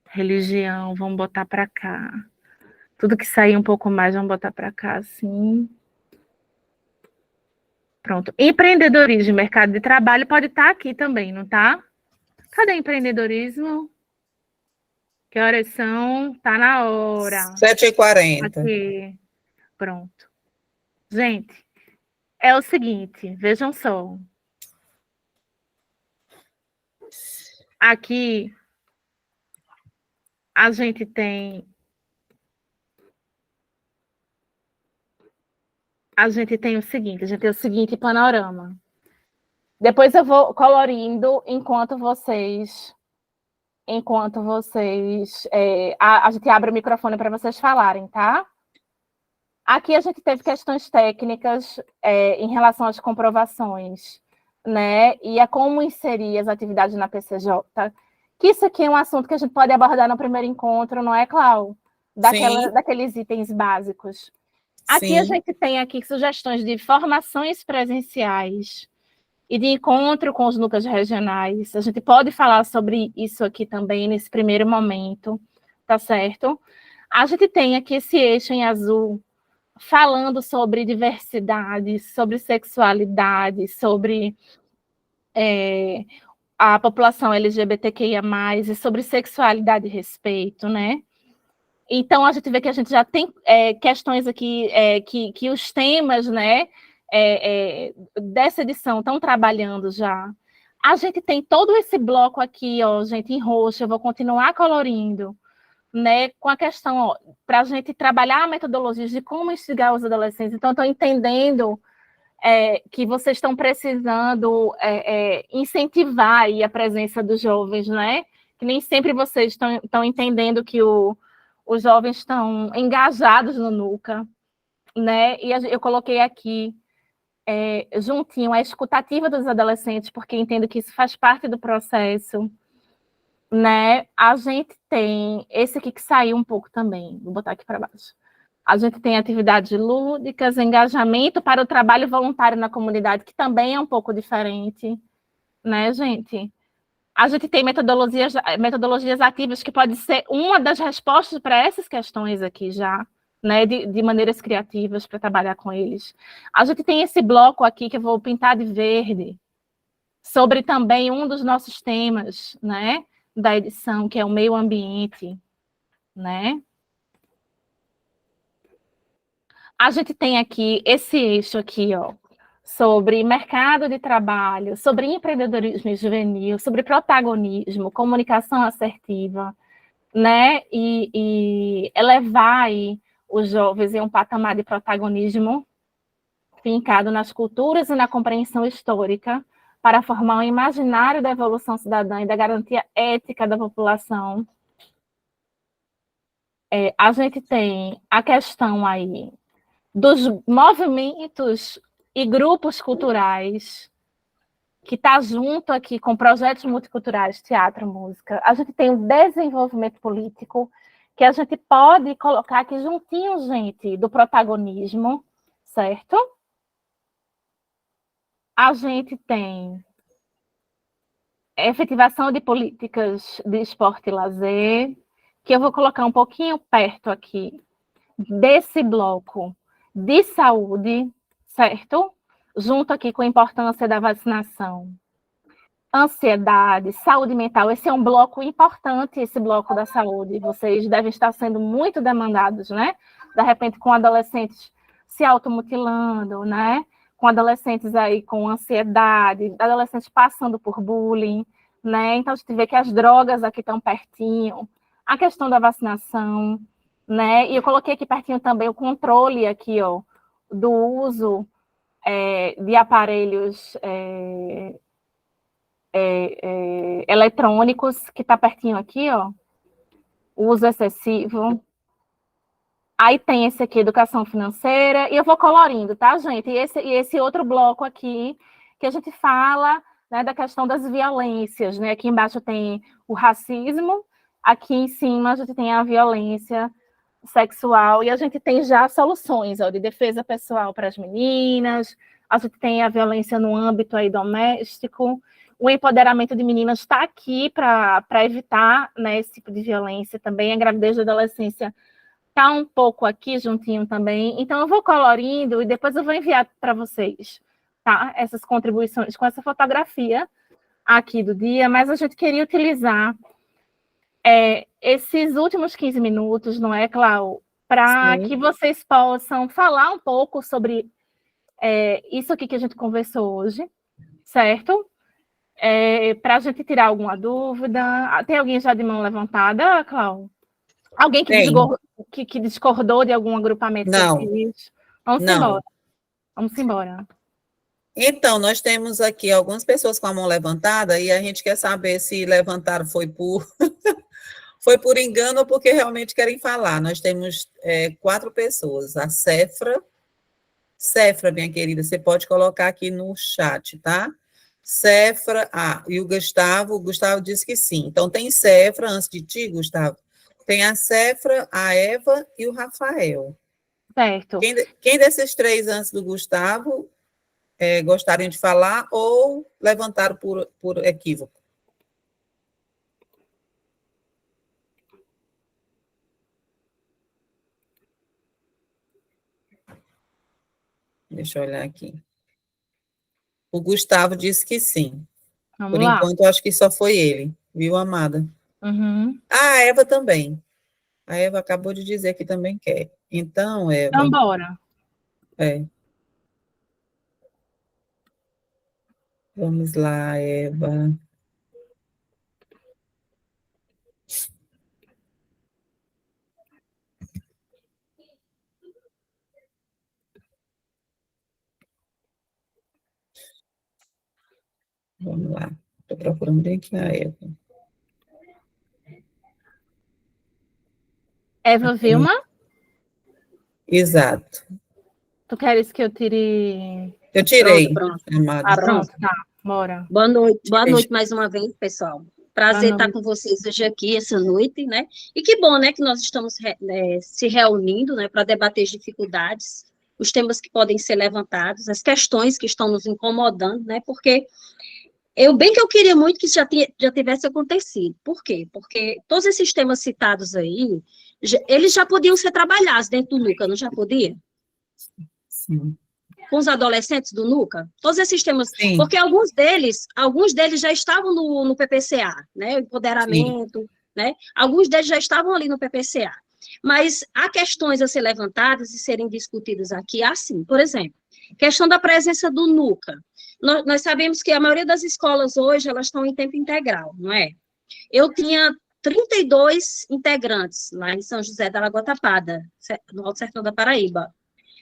Religião, vamos botar para cá. Tudo que sair um pouco mais, vamos botar para cá, assim. Pronto. Empreendedorismo, mercado de trabalho pode estar aqui também, não tá? Cadê empreendedorismo? Que horas são? Tá na hora. 7h40. Aqui. Pronto. Gente, é o seguinte, vejam só. Aqui a gente tem o seguinte, a gente tem o seguinte panorama. Depois eu vou colorindo enquanto vocês a gente abre o microfone para vocês falarem, tá? Aqui a gente teve questões técnicas em relação às comprovações. né? E a como inserir as atividades na PCJ. Que isso aqui é um assunto que a gente pode abordar no primeiro encontro, não é, Clau? Sim, Daqueles itens básicos. Aqui a sim. gente tem aqui sugestões de formações presenciais e de encontro com os núcleos regionais. A gente pode falar sobre isso aqui também nesse primeiro momento, tá certo? A gente tem aqui esse eixo em azul falando sobre diversidade, sobre sexualidade, sobre a população LGBTQIA+, e sobre sexualidade e respeito, né? Então, a gente vê que a gente já tem questões aqui que os temas, né, dessa edição estão trabalhando já. A gente tem todo esse bloco aqui, ó, gente, em roxo, eu vou continuar colorindo, né, com a questão, para a gente trabalhar metodologias de como instigar os adolescentes. Então, estou entendendo que vocês estão precisando incentivar aí a presença dos jovens, né? Que nem sempre vocês estão entendendo que os jovens estão engajados no NUCA, né? E eu coloquei aqui juntinho a escutativa dos adolescentes, porque entendo que isso faz parte do processo, né? A gente tem esse aqui que saiu um pouco também, vou botar aqui para baixo. A gente tem atividades lúdicas, engajamento para o trabalho voluntário na comunidade, que também é um pouco diferente, né, gente? A gente tem metodologias ativas que pode ser uma das respostas para essas questões aqui já, né, de maneiras criativas para trabalhar com eles. A gente tem esse bloco aqui que eu vou pintar de verde, sobre também um dos nossos temas, né, da edição, que é o meio ambiente, né? A gente tem aqui esse eixo aqui, ó, sobre mercado de trabalho, sobre empreendedorismo juvenil, sobre protagonismo, comunicação assertiva, né? E elevar aí os jovens em um patamar de protagonismo fincado nas culturas e na compreensão histórica para formar um imaginário da evolução cidadã e da garantia ética da população. A gente tem a questão aí dos movimentos e grupos culturais, que está junto aqui com projetos multiculturais, teatro, música. A gente tem o desenvolvimento político, que a gente pode colocar aqui juntinho, gente, do protagonismo, certo? A gente tem efetivação de políticas de esporte e lazer, que eu vou colocar um pouquinho perto aqui desse bloco de saúde, certo? Junto aqui com a importância da vacinação. Ansiedade, saúde mental, esse é um bloco importante, esse bloco da saúde. Vocês devem estar sendo muito demandados, né? De repente, com adolescentes se automutilando, né? Com adolescentes aí com ansiedade, adolescentes passando por bullying, né? Então, a gente vê que as drogas aqui estão pertinho. A questão da vacinação, né? E eu coloquei aqui pertinho também o controle aqui, ó, do uso de aparelhos eletrônicos, que está pertinho aqui, ó, o uso excessivo. Aí tem esse aqui, educação financeira, e eu vou colorindo, tá, gente? E esse outro bloco aqui, que a gente fala, né, da questão das violências, né? Aqui embaixo tem o racismo, aqui em cima a gente tem a violência sexual, e a gente tem já soluções, ó, de defesa pessoal para as meninas, a gente tem a violência no âmbito aí doméstico, o empoderamento de meninas está aqui para evitar, né, esse tipo de violência também, a gravidez da adolescência está um pouco aqui juntinho também, então eu vou colorindo e depois eu vou enviar para vocês, tá? Essas contribuições com essa fotografia aqui do dia, mas a gente queria utilizar esses últimos 15 minutos, não é, Clau? Para que vocês possam falar um pouco sobre isso aqui que a gente conversou hoje, certo? Para a gente tirar alguma dúvida. Tem alguém já de mão levantada, Clau? Alguém que discordou de algum agrupamento que eu Não, fiz? Vamos não. embora. Vamos embora. Então, nós temos aqui algumas pessoas com a mão levantada e a gente quer saber se levantaram foi por engano ou porque realmente querem falar. Nós temos 4 pessoas. A Cefra, minha querida, você pode colocar aqui no chat, tá? Cefra, e o Gustavo disse que sim. Então, tem Cefra, antes de ti, Gustavo, tem a Cefra, a Eva e o Rafael. Certo. Quem desses três, antes do Gustavo, gostariam de falar ou levantaram por equívoco? Deixa eu olhar aqui. O Gustavo disse que sim. Vamos Por lá. enquanto, eu acho que só foi ele, viu, amada? Uhum. A Eva também. A Eva acabou de dizer que também quer. Então, Eva... Então, bora. Vamos lá, Eva. Vamos lá. Estou procurando bem aqui a Eva. Eva Vilma? Exato. Tu queres que eu tire... Eu tirei, Pronto. amada. Pronto, tá. Bora. Boa noite mais uma vez, pessoal. Prazer estar com vocês hoje aqui, essa noite, né? E que bom, né, que nós estamos se reunindo, né, para debater as dificuldades, os temas que podem ser levantados, as questões que estão nos incomodando, né? Porque eu queria muito que isso já tivesse acontecido. Por quê? Porque todos esses temas citados aí, eles já podiam ser trabalhados dentro do NUCA, não já podia? Sim. Com os adolescentes do NUCA, todos esses temas, Sim. porque alguns deles já estavam no PPCA, né, empoderamento, né, alguns deles já estavam ali no PPCA, mas há questões a ser levantadas e serem discutidas aqui, assim, por exemplo, questão da presença do NUCA, nós sabemos que a maioria das escolas hoje, elas estão em tempo integral, não é? Eu tinha 32 integrantes lá em São José da Lagoa Tapada, no Alto Sertão da Paraíba,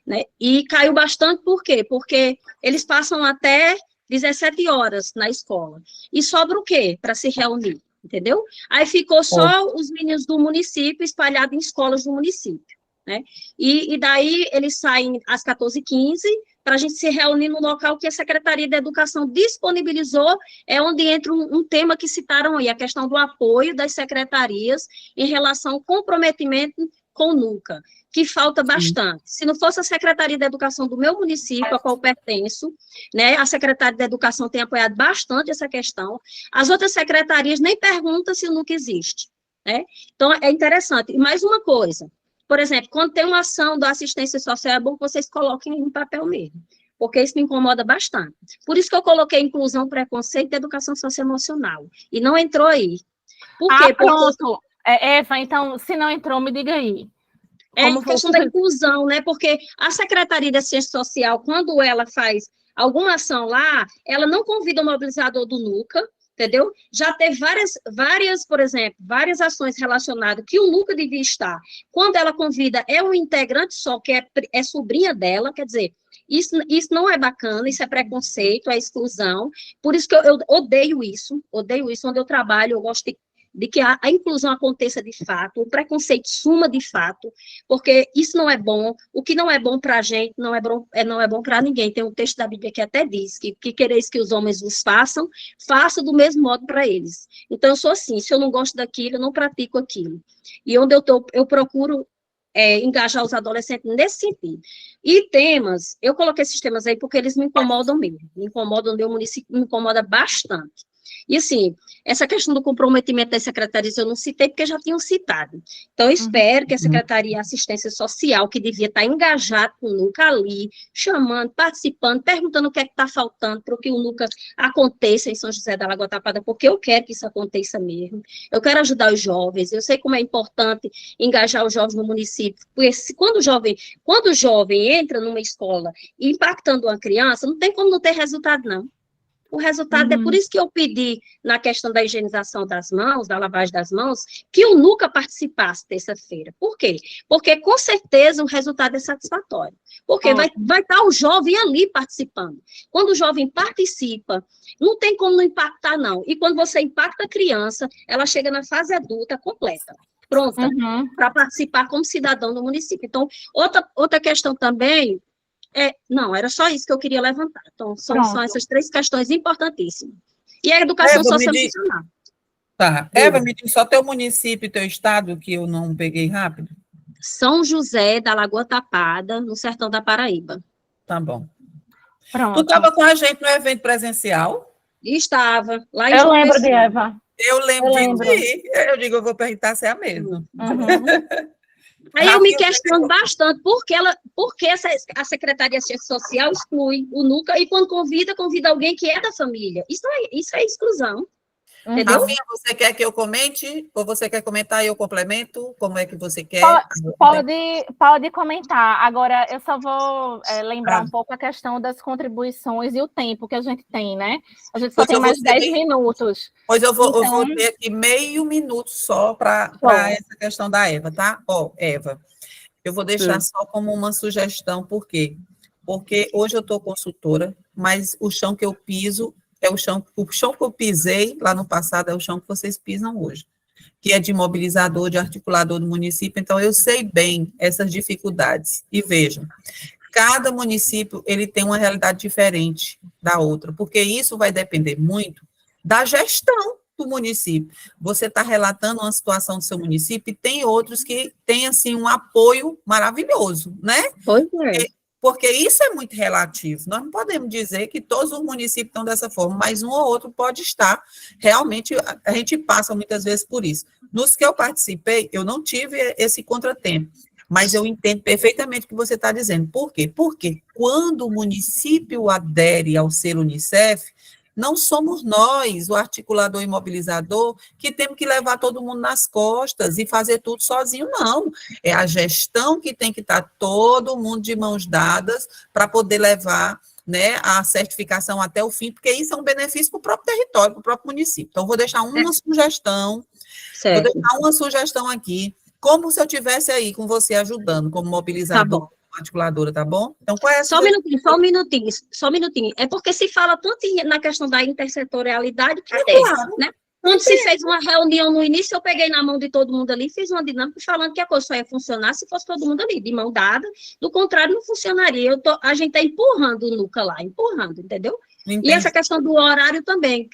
né? E caiu bastante, por quê? Porque eles passam até 17 horas na escola. E sobra o quê? Para se reunir, entendeu? Aí ficou só os meninos do município espalhados em escolas do município, né? E daí eles saem às 14h15 para a gente se reunir no local que a Secretaria da Educação disponibilizou, é onde entra um tema que citaram aí, a questão do apoio das secretarias em relação ao comprometimento com o NUCA, que falta bastante. Se não fosse a Secretaria da Educação do meu município, a qual pertenço, né, a Secretaria da Educação tem apoiado bastante essa questão, as outras secretarias nem perguntam se o NUCA existe, né? Então, é interessante. E mais uma coisa, por exemplo, quando tem uma ação da assistência social, é bom que vocês coloquem em papel mesmo, porque isso me incomoda bastante. Por isso que eu coloquei inclusão, preconceito e educação socioemocional, e não entrou aí. Por quê? Pronto. Eva, então, se não entrou, me diga aí. É questão da inclusão, né? Porque a Secretaria da Ciência Social, quando ela faz alguma ação lá, ela não convida o mobilizador do NUCA, entendeu? Já teve várias, por exemplo, várias ações relacionadas que o NUCA devia estar. Quando ela convida, é um integrante só, que é sobrinha dela, quer dizer, isso não é bacana, isso é preconceito, é exclusão. Por isso que eu odeio isso, onde eu trabalho, eu gosto de que a inclusão aconteça de fato, o preconceito suma de fato, porque isso não é bom, o que não é bom para a gente não é bom para ninguém. Tem um texto da Bíblia que até diz que quereis que os homens vos façam, faça do mesmo modo para eles. Então, eu sou assim, se eu não gosto daquilo, eu não pratico aquilo. E onde eu procuro engajar os adolescentes nesse sentido. E temas, eu coloquei esses temas aí porque eles me incomodam mesmo, me incomodam, o meu município me incomoda bastante. E, assim, essa questão do comprometimento das secretarias eu não citei porque já tinham citado. Então, eu espero que a Secretaria de Assistência Social, que devia estar engajada com o NUCA ali, chamando, participando, perguntando o que é que está faltando para que o NUCA aconteça em São José da Lagoa Tapada, porque eu quero que isso aconteça mesmo. Eu quero ajudar os jovens, eu sei como é importante engajar os jovens no município, porque quando o jovem entra numa escola impactando uma criança, não tem como não ter resultado, não. O resultado é por isso que eu pedi, na questão da higienização das mãos, da lavagem das mãos, que o NUCA participasse terça-feira. Por quê? Porque, com certeza, o resultado é satisfatório. Porque vai estar o jovem ali participando. Quando o jovem participa, não tem como não impactar, não. E quando você impacta a criança, ela chega na fase adulta completa, pronta, para participar como cidadão do município. Então, outra questão também Não, era só isso que eu queria levantar. Então, são Pronto. essas 3 questões importantíssimas. E a educação socioemocional. Tá. Eva, me diz só teu município e teu estado, que eu não peguei rápido. São José da Lagoa Tapada, no sertão da Paraíba. Tá bom. Tu Pronto. estava com a gente no evento presencial? E estava lá em Eu João lembro de Pessoa. Eva. Eu lembro Eu de lembro. ti. Eu digo, eu vou perguntar se é a mesma. Uhum. Aí eu me Rafinha, questiono bastante por que a Secretaria de Assistência Social exclui o NUCA e quando convida alguém que é da família. Isso é exclusão, entendeu? Rafinha, você quer que eu comente? Ou você quer comentar e eu complemento? Como é que você quer? Pode comentar. Agora, eu só vou lembrar um pouco a questão das contribuições e o tempo que a gente tem, né? A gente só tem mais 10 minutos. Pois eu vou Então, ter aqui meio minuto só para essa questão da Eva, tá? Ó, Eva, eu vou deixar só como uma sugestão, por quê? Porque hoje eu estou consultora, mas o chão que eu piso é o chão que eu pisei lá no passado é o chão que vocês pisam hoje, que é de mobilizador, de articulador do município, então eu sei bem essas dificuldades. E vejam, cada município ele tem uma realidade diferente da outra, porque isso vai depender muito da gestão do município. Você está relatando uma situação do seu município e tem outros que têm, assim, um apoio maravilhoso, né? Pois é. Porque isso é muito relativo. Nós não podemos dizer que todos os municípios estão dessa forma, mas um ou outro pode estar. Realmente, a gente passa muitas vezes por isso. Nos que eu participei, eu não tive esse contratempo, mas eu entendo perfeitamente o que você está dizendo. Por quê? Porque quando o município adere ao ser Unicef, não somos nós, o articulador e mobilizador, que temos que levar todo mundo nas costas e fazer tudo sozinho, não. É a gestão que tem que estar todo mundo de mãos dadas para poder levar, né, a certificação até o fim, porque isso é um benefício para o próprio território, para o próprio município. Então, vou deixar uma sugestão, Certo. vou deixar uma sugestão aqui, como se eu estivesse aí com você ajudando, como mobilizador. Tá bom. Articuladora, tá bom? Então, qual é a Só um minutinho. É porque se fala tanto na questão da intersetorialidade, cadê? Claro. Né? Quando se fez uma reunião no início, eu peguei na mão de todo mundo ali, fiz uma dinâmica falando que a coisa só ia funcionar se fosse todo mundo ali, de mão dada, do contrário, não funcionaria. A gente está empurrando o NUCA lá, empurrando, entendeu? Entendi. E essa questão do horário também,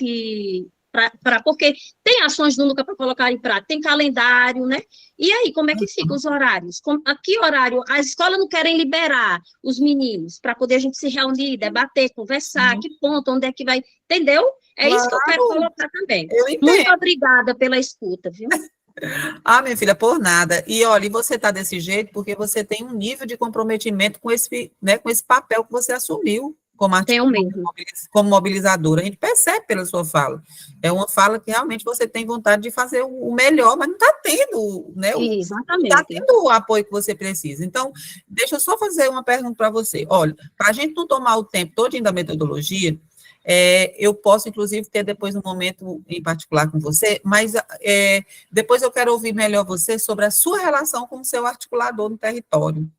porque tem ações do NUCA para colocar em prática, tem calendário, né? E aí, como é que ficam os horários? A que horário? As escolas não querem liberar os meninos para poder a gente se reunir, debater, conversar, que ponto, onde é que vai, entendeu? É isso que eu quero colocar também. Eu entendo. Muito obrigada pela escuta, viu? Ah, minha filha, por nada. E olha, você está desse jeito porque você tem um nível de comprometimento com esse, né, com esse papel que você assumiu como mobilizadora. A gente percebe pela sua fala. É uma fala que realmente você tem vontade de fazer o melhor, mas não está tendo, né? Exatamente. Não está tendo o apoio que você precisa. Então, deixa eu só fazer uma pergunta para você. Olha, para a gente não tomar o tempo todo da metodologia, eu posso, inclusive, ter depois um momento em particular com você, mas depois eu quero ouvir melhor você sobre a sua relação com o seu articulador no território.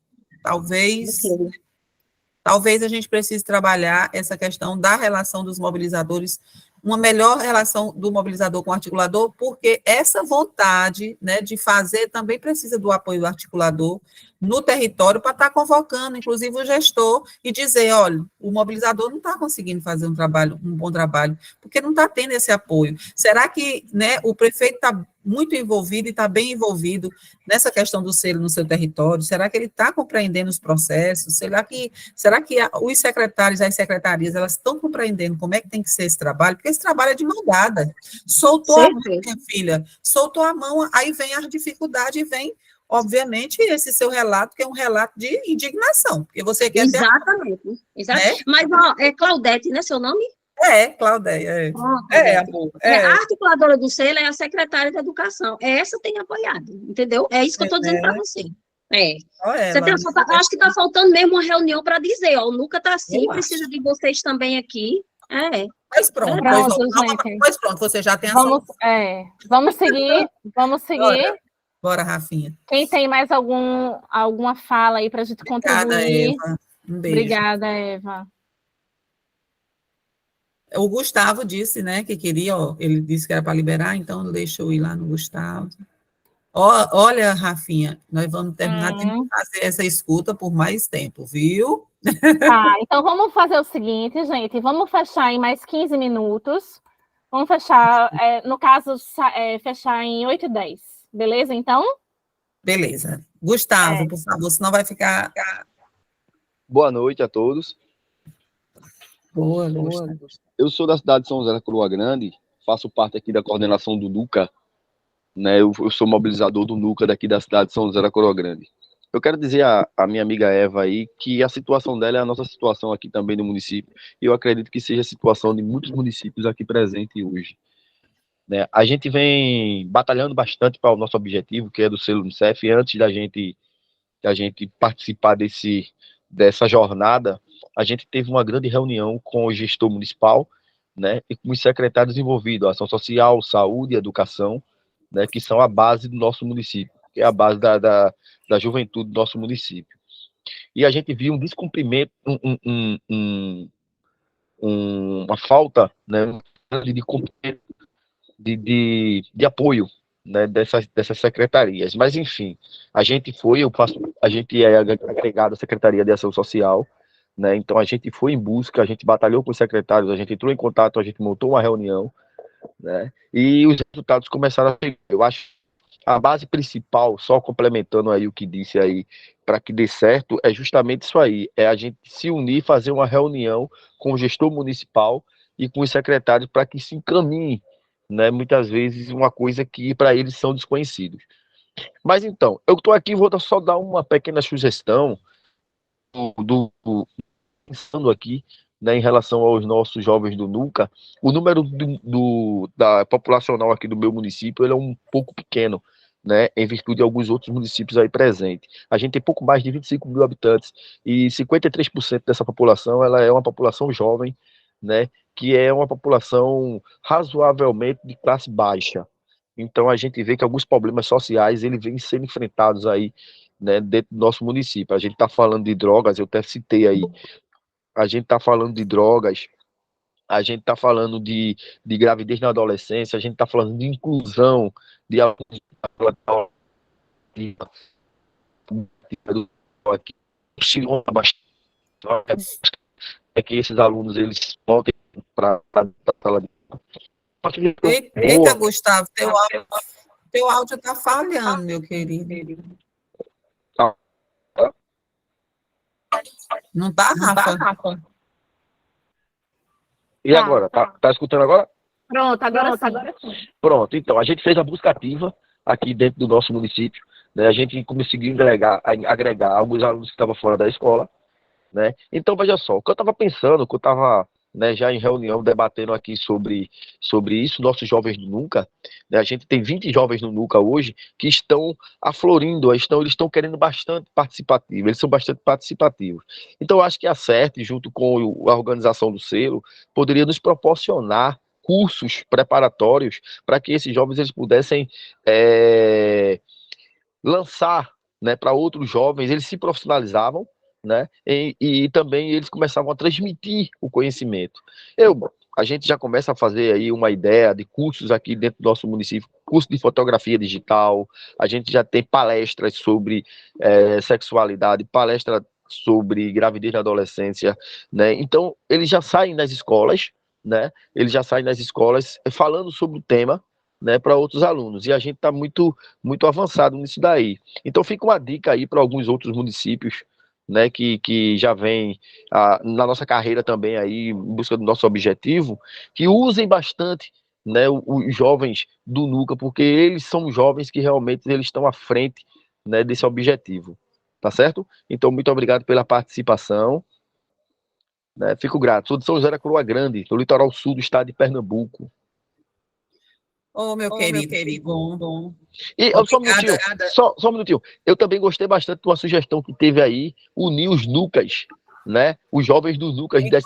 Talvez a gente precise trabalhar essa questão da relação dos mobilizadores, uma melhor relação do mobilizador com o articulador, porque essa vontade, né, de fazer também precisa do apoio do articulador no território para estar convocando, inclusive, o gestor e dizer, olha, o mobilizador não está conseguindo fazer um bom trabalho, porque não está tendo esse apoio. Será que, né, o prefeito está muito envolvido e está bem envolvido nessa questão do selo no seu território? Será que ele está compreendendo os processos? Será que os secretários, as secretarias, elas estão compreendendo como é que tem que ser esse trabalho? Porque esse trabalho é de mão dada. Soltou a mão, minha filha, soltou a mão, aí vem a dificuldade e vem, obviamente, esse seu relato, que é um relato de indignação, porque você quer Exatamente. Né? Mas, ó, é Claudete, né, seu nome? Claudeia, amor. A articuladora do selo é a secretária de educação. Essa tem apoiado, entendeu? É isso que eu estou dizendo para você. Acho que está faltando mesmo uma reunião para dizer, ó, o NUCA está assim, precisa de vocês também aqui. Mas pronto, você já tem a solução. Vamos seguir. Bora, Rafinha. Quem tem mais alguma fala aí para a gente contribuir? Eva. Um beijo. Obrigada, Eva. O Gustavo disse, né, que queria, ele disse que era para liberar, então deixa eu ir lá no Gustavo. Olha, Rafinha, nós vamos terminar tendo que fazer essa escuta por mais tempo, viu? Tá, então vamos fazer o seguinte, gente, vamos fechar em mais 15 minutos. Vamos fechar, no caso, fechar em 8h10. Beleza, então? Beleza. Gustavo, por favor, senão vai ficar... Boa noite a todos. Boa, Gustavo. Eu sou da cidade de São José da Coroa Grande, faço parte aqui da coordenação do NUCA, né? Eu sou mobilizador do NUCA daqui da cidade de São José da Coroa Grande. Eu quero dizer à minha amiga Eva aí que a situação dela é a nossa situação aqui também no município, e eu acredito que seja a situação de muitos municípios aqui presentes hoje, né? A gente vem batalhando bastante para o nosso objetivo, que é do selo Unicef, e antes da gente participar dessa jornada, a gente teve uma grande reunião com o gestor municipal, né, e com os secretários envolvidos, ação social, saúde e educação, né, que são a base do nosso município, que é a base da juventude do nosso município. E a gente viu um descumprimento, uma falta, né, de apoio, né, dessas secretarias. Mas, enfim, a gente é agregado à Secretaria de Ação Social, né, então a gente foi em busca, a gente batalhou com os secretários, a gente entrou em contato, a gente montou uma reunião, né, e os resultados começaram a chegar. Eu acho a base principal, só complementando aí o que disse aí, para que dê certo, é justamente isso aí, é a gente se unir, fazer uma reunião com o gestor municipal e com os secretários para que se encaminhe, né, muitas vezes uma coisa que para eles são desconhecidos. Mas então, eu estou aqui, vou só dar uma pequena sugestão pensando aqui, né, em relação aos nossos jovens do NUCA. O número da populacional aqui do meu município, ele é um pouco pequeno, né, em virtude de alguns outros municípios aí presentes. A gente tem pouco mais de 25 mil habitantes e 53% dessa população, ela é uma população jovem, né, que é uma população razoavelmente de classe baixa. Então a gente vê que alguns problemas sociais eles vêm sendo enfrentados aí, né, dentro do nosso município. A gente está falando de drogas, eu até citei aí, a gente está falando de drogas, a gente está falando de gravidez na adolescência, a gente está falando de inclusão, de é que esses alunos eles voltem para a sala de Eita, Gustavo, teu áudio está falhando, meu querido. Não está, Rafa? E agora? Tá escutando agora? Pronto, agora sim. Pronto, então, a gente fez a busca ativa aqui dentro do nosso município, né? A gente conseguiu agregar alguns alunos que estavam fora da escola, né? Então, veja só, o que eu estava pensando, que eu estava, né, já em reunião debatendo aqui sobre isso, nossos jovens do NUCA, né? A gente tem 20 jovens no NUCA hoje que estão aflorindo, eles estão querendo bastante participativo, eles são bastante participativos. Então, eu acho que a CERT, junto com a organização do selo, poderia nos proporcionar cursos preparatórios para que esses jovens eles pudessem lançar, né, para outros jovens, eles se profissionalizavam, né, e também eles começavam a transmitir o conhecimento. A gente já começa a fazer aí uma ideia de cursos aqui dentro do nosso município, curso de fotografia digital, a gente já tem palestras sobre sexualidade, palestra sobre gravidez na adolescência, né, então eles já saem nas escolas, né, eles já saem nas escolas falando sobre o tema, né, para outros alunos, e a gente está muito, muito avançado nisso daí. Então fica uma dica aí para alguns outros municípios, né, que já vem na nossa carreira também aí, em busca do nosso objetivo, que usem bastante, né, os jovens do NUCA, porque eles são jovens que realmente eles estão à frente, né, desse objetivo, tá certo? Então, muito obrigado pela participação, né, fico grato. Sou de São José da Coroa Grande, no litoral sul do estado de Pernambuco. Meu querido, bom. E só um minutinho. Eu também gostei bastante de uma sugestão que teve aí, unir os NUCAs, né? Os jovens dos NUCAs das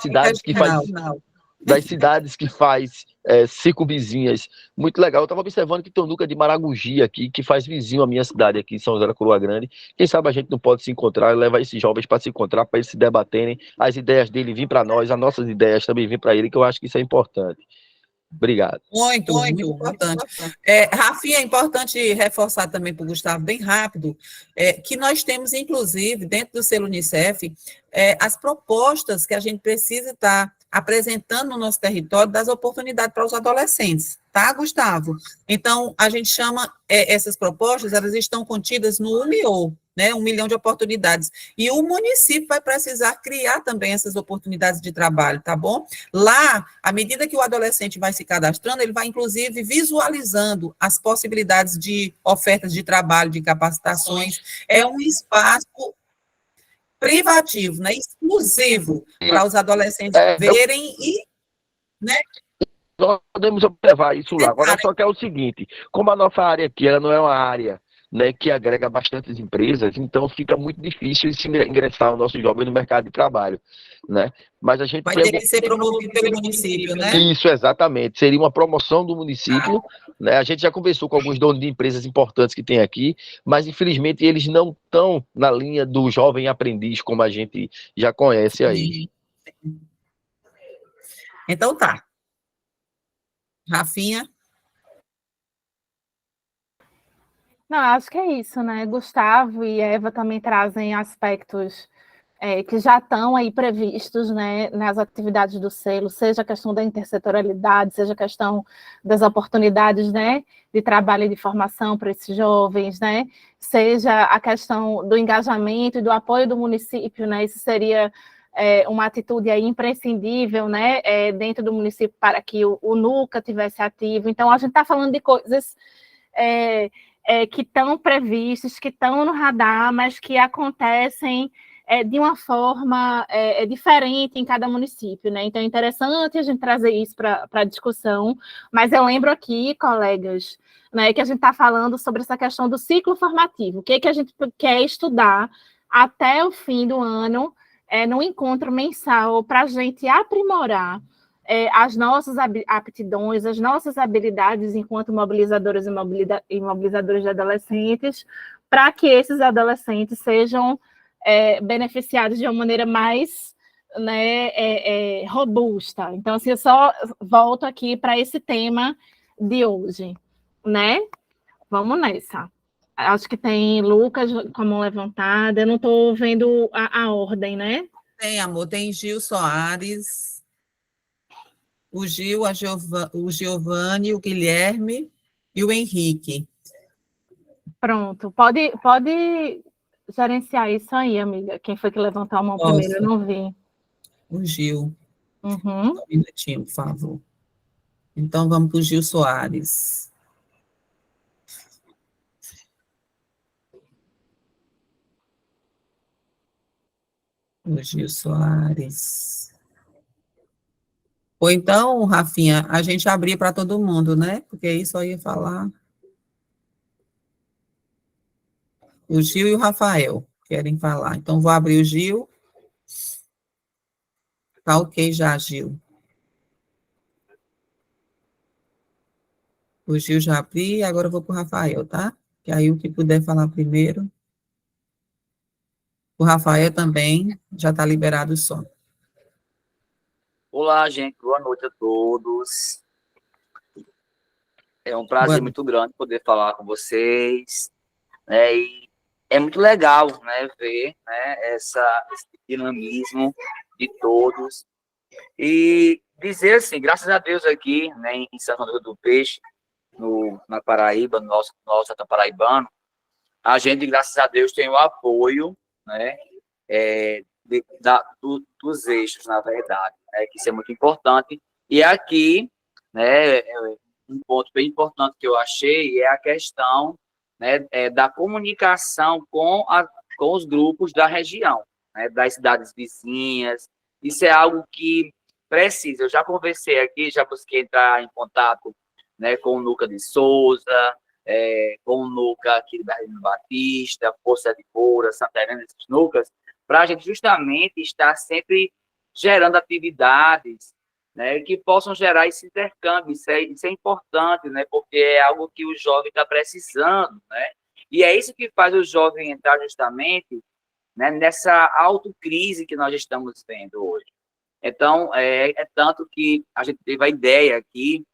cidades que faz circunvizinhas. Muito legal. Eu estava observando que tem um NUCA de Maragogi aqui, que faz vizinho à minha cidade aqui, em São José da Coroa Grande. Quem sabe a gente não pode se encontrar, levar esses jovens para se encontrar, para eles se debaterem, as ideias dele vir para nós, as nossas ideias também vir para ele, que eu acho que isso é importante. Obrigado. Muito importante. Rafinha, é importante reforçar também para o Gustavo, bem rápido, que nós temos, inclusive, dentro do selo Unicef, as propostas que a gente precisa estar apresentando no nosso território das oportunidades para os adolescentes, tá, Gustavo? Então, a gente chama essas propostas, elas estão contidas no UMIO, né, 1 milhão de oportunidades, e o município vai precisar criar também essas oportunidades de trabalho, tá bom? Lá, à medida que o adolescente vai se cadastrando, ele vai, inclusive, visualizando as possibilidades de ofertas de trabalho, de capacitações. É um espaço privativo, né, exclusivo para os adolescentes verem e, né, nós podemos observar isso lá. Agora, só que é o seguinte, como a nossa área aqui, ela não é uma área, né, que agrega bastantes empresas, então fica muito difícil se ingressar o nosso jovem no mercado de trabalho, né? Mas a gente vai ter que ser promovido pelo município, né? Isso, exatamente. Seria uma promoção do município, né? A gente já conversou com alguns donos de empresas importantes que tem aqui, mas infelizmente eles não estão na linha do jovem aprendiz como a gente já conhece aí. Então tá. Rafinha? Não, acho que é isso, né? Gustavo e Eva também trazem aspectos que já estão aí previstos, né, nas atividades do selo, seja a questão da intersetorialidade, seja a questão das oportunidades, né, de trabalho e de formação para esses jovens, né, seja a questão do engajamento e do apoio do município, né, isso seria uma atitude aí imprescindível, né, dentro do município para que o NUCA tivesse ativo. Então, a gente está falando de coisas que estão previstas, que estão no radar, mas que acontecem de uma forma diferente em cada município, né? Então, é interessante a gente trazer isso para a discussão, mas eu lembro aqui, colegas, né, que a gente está falando sobre essa questão do ciclo formativo, o que a gente quer estudar até o fim do ano, no encontro mensal, para a gente aprimorar as nossas aptidões, as nossas habilidades enquanto mobilizadoras e mobilizadores de adolescentes, para que esses adolescentes sejam beneficiados de uma maneira mais, né, robusta. Então, assim, eu só volto aqui para esse tema de hoje, né? Vamos nessa. Acho que tem Lucas com a mão levantada, eu não estou vendo a ordem, né? Tem, amor, tem Gil Soares, o Gil, o Giovanni, o Guilherme e o Henrique. Pronto, pode gerenciar isso aí, amiga. Quem foi que levantou a mão primeiro? Eu não vi. O Gil. Uhum. Um minutinho, por favor. Então, vamos para o Gil Soares. O Gil Soares. Ou então, Rafinha, a gente abrir para todo mundo, né? Porque aí só ia falar. O Gil e o Rafael querem falar. Então, vou abrir o Gil. Tá ok já, Gil. O Gil já abri, agora eu vou para o Rafael, tá? Que aí o que puder falar primeiro. O Rafael também já está liberado o som. Olá, gente. Boa noite a todos. É um prazer muito grande poder falar com vocês. Né? E é muito legal, né, ver, né, esse dinamismo de todos. E dizer assim, graças a Deus aqui, né, em São João do Peixe, na Paraíba, no nosso sertão paraibano, a gente, graças a Deus, tem o apoio, né, dos eixos, na verdade, né, que isso é muito importante. E aqui, né, um ponto bem importante que eu achei é a questão, né, da comunicação com os grupos da região, né, das cidades vizinhas. Isso é algo que precisa. Eu já conversei aqui, já busquei entrar em contato, né, com o Nuca de Souza, com o Nuca aqui da Região Batista, Força de Moura, Santa Helena, esses Nucas, para a gente justamente estar sempre gerando atividades, né, que possam gerar esse intercâmbio. Isso é importante, né, porque é algo que o jovem está precisando, né, e é isso que faz o jovem entrar justamente, né, nessa autocrise que nós estamos vendo hoje. Então, é tanto que a gente teve a ideia aqui,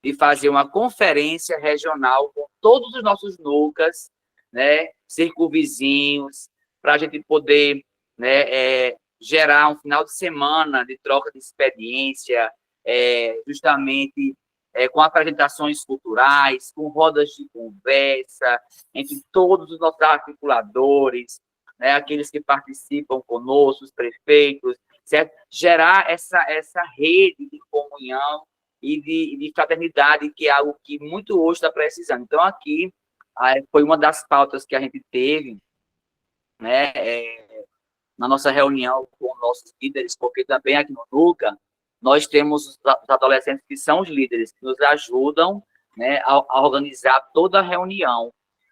de fazer uma conferência regional com todos os nossos NUCAs, né, circunvizinhos, para a gente poder, né, gerar um final de semana de troca de experiência, justamente com apresentações culturais, com rodas de conversa entre todos os nossos articuladores, né, aqueles que participam conosco, os prefeitos, certo? Gerar essa rede de comunhão e de fraternidade, que é algo que muito hoje está precisando. Então, aqui foi uma das pautas que a gente teve, né, na nossa reunião com nossos líderes, porque também aqui no NUCA, nós temos os adolescentes que são os líderes, que nos ajudam, né, a organizar toda a reunião,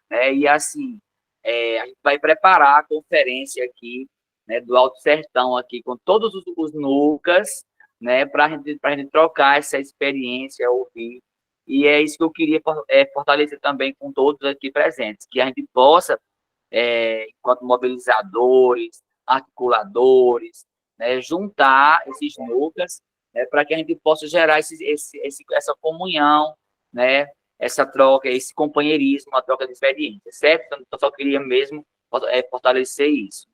né, e assim, a gente vai preparar a conferência aqui, né, do Alto Sertão, aqui, com todos os NUCAs, né, para a gente trocar essa experiência, ouvir, e é isso que eu queria fortalecer também com todos aqui presentes, que a gente possa, enquanto mobilizadores, articuladores, né, juntar esses NUCAs, né, para que a gente possa gerar essa comunhão, né, essa troca, esse companheirismo, a troca de experiências, certo? Então, eu só queria mesmo fortalecer isso.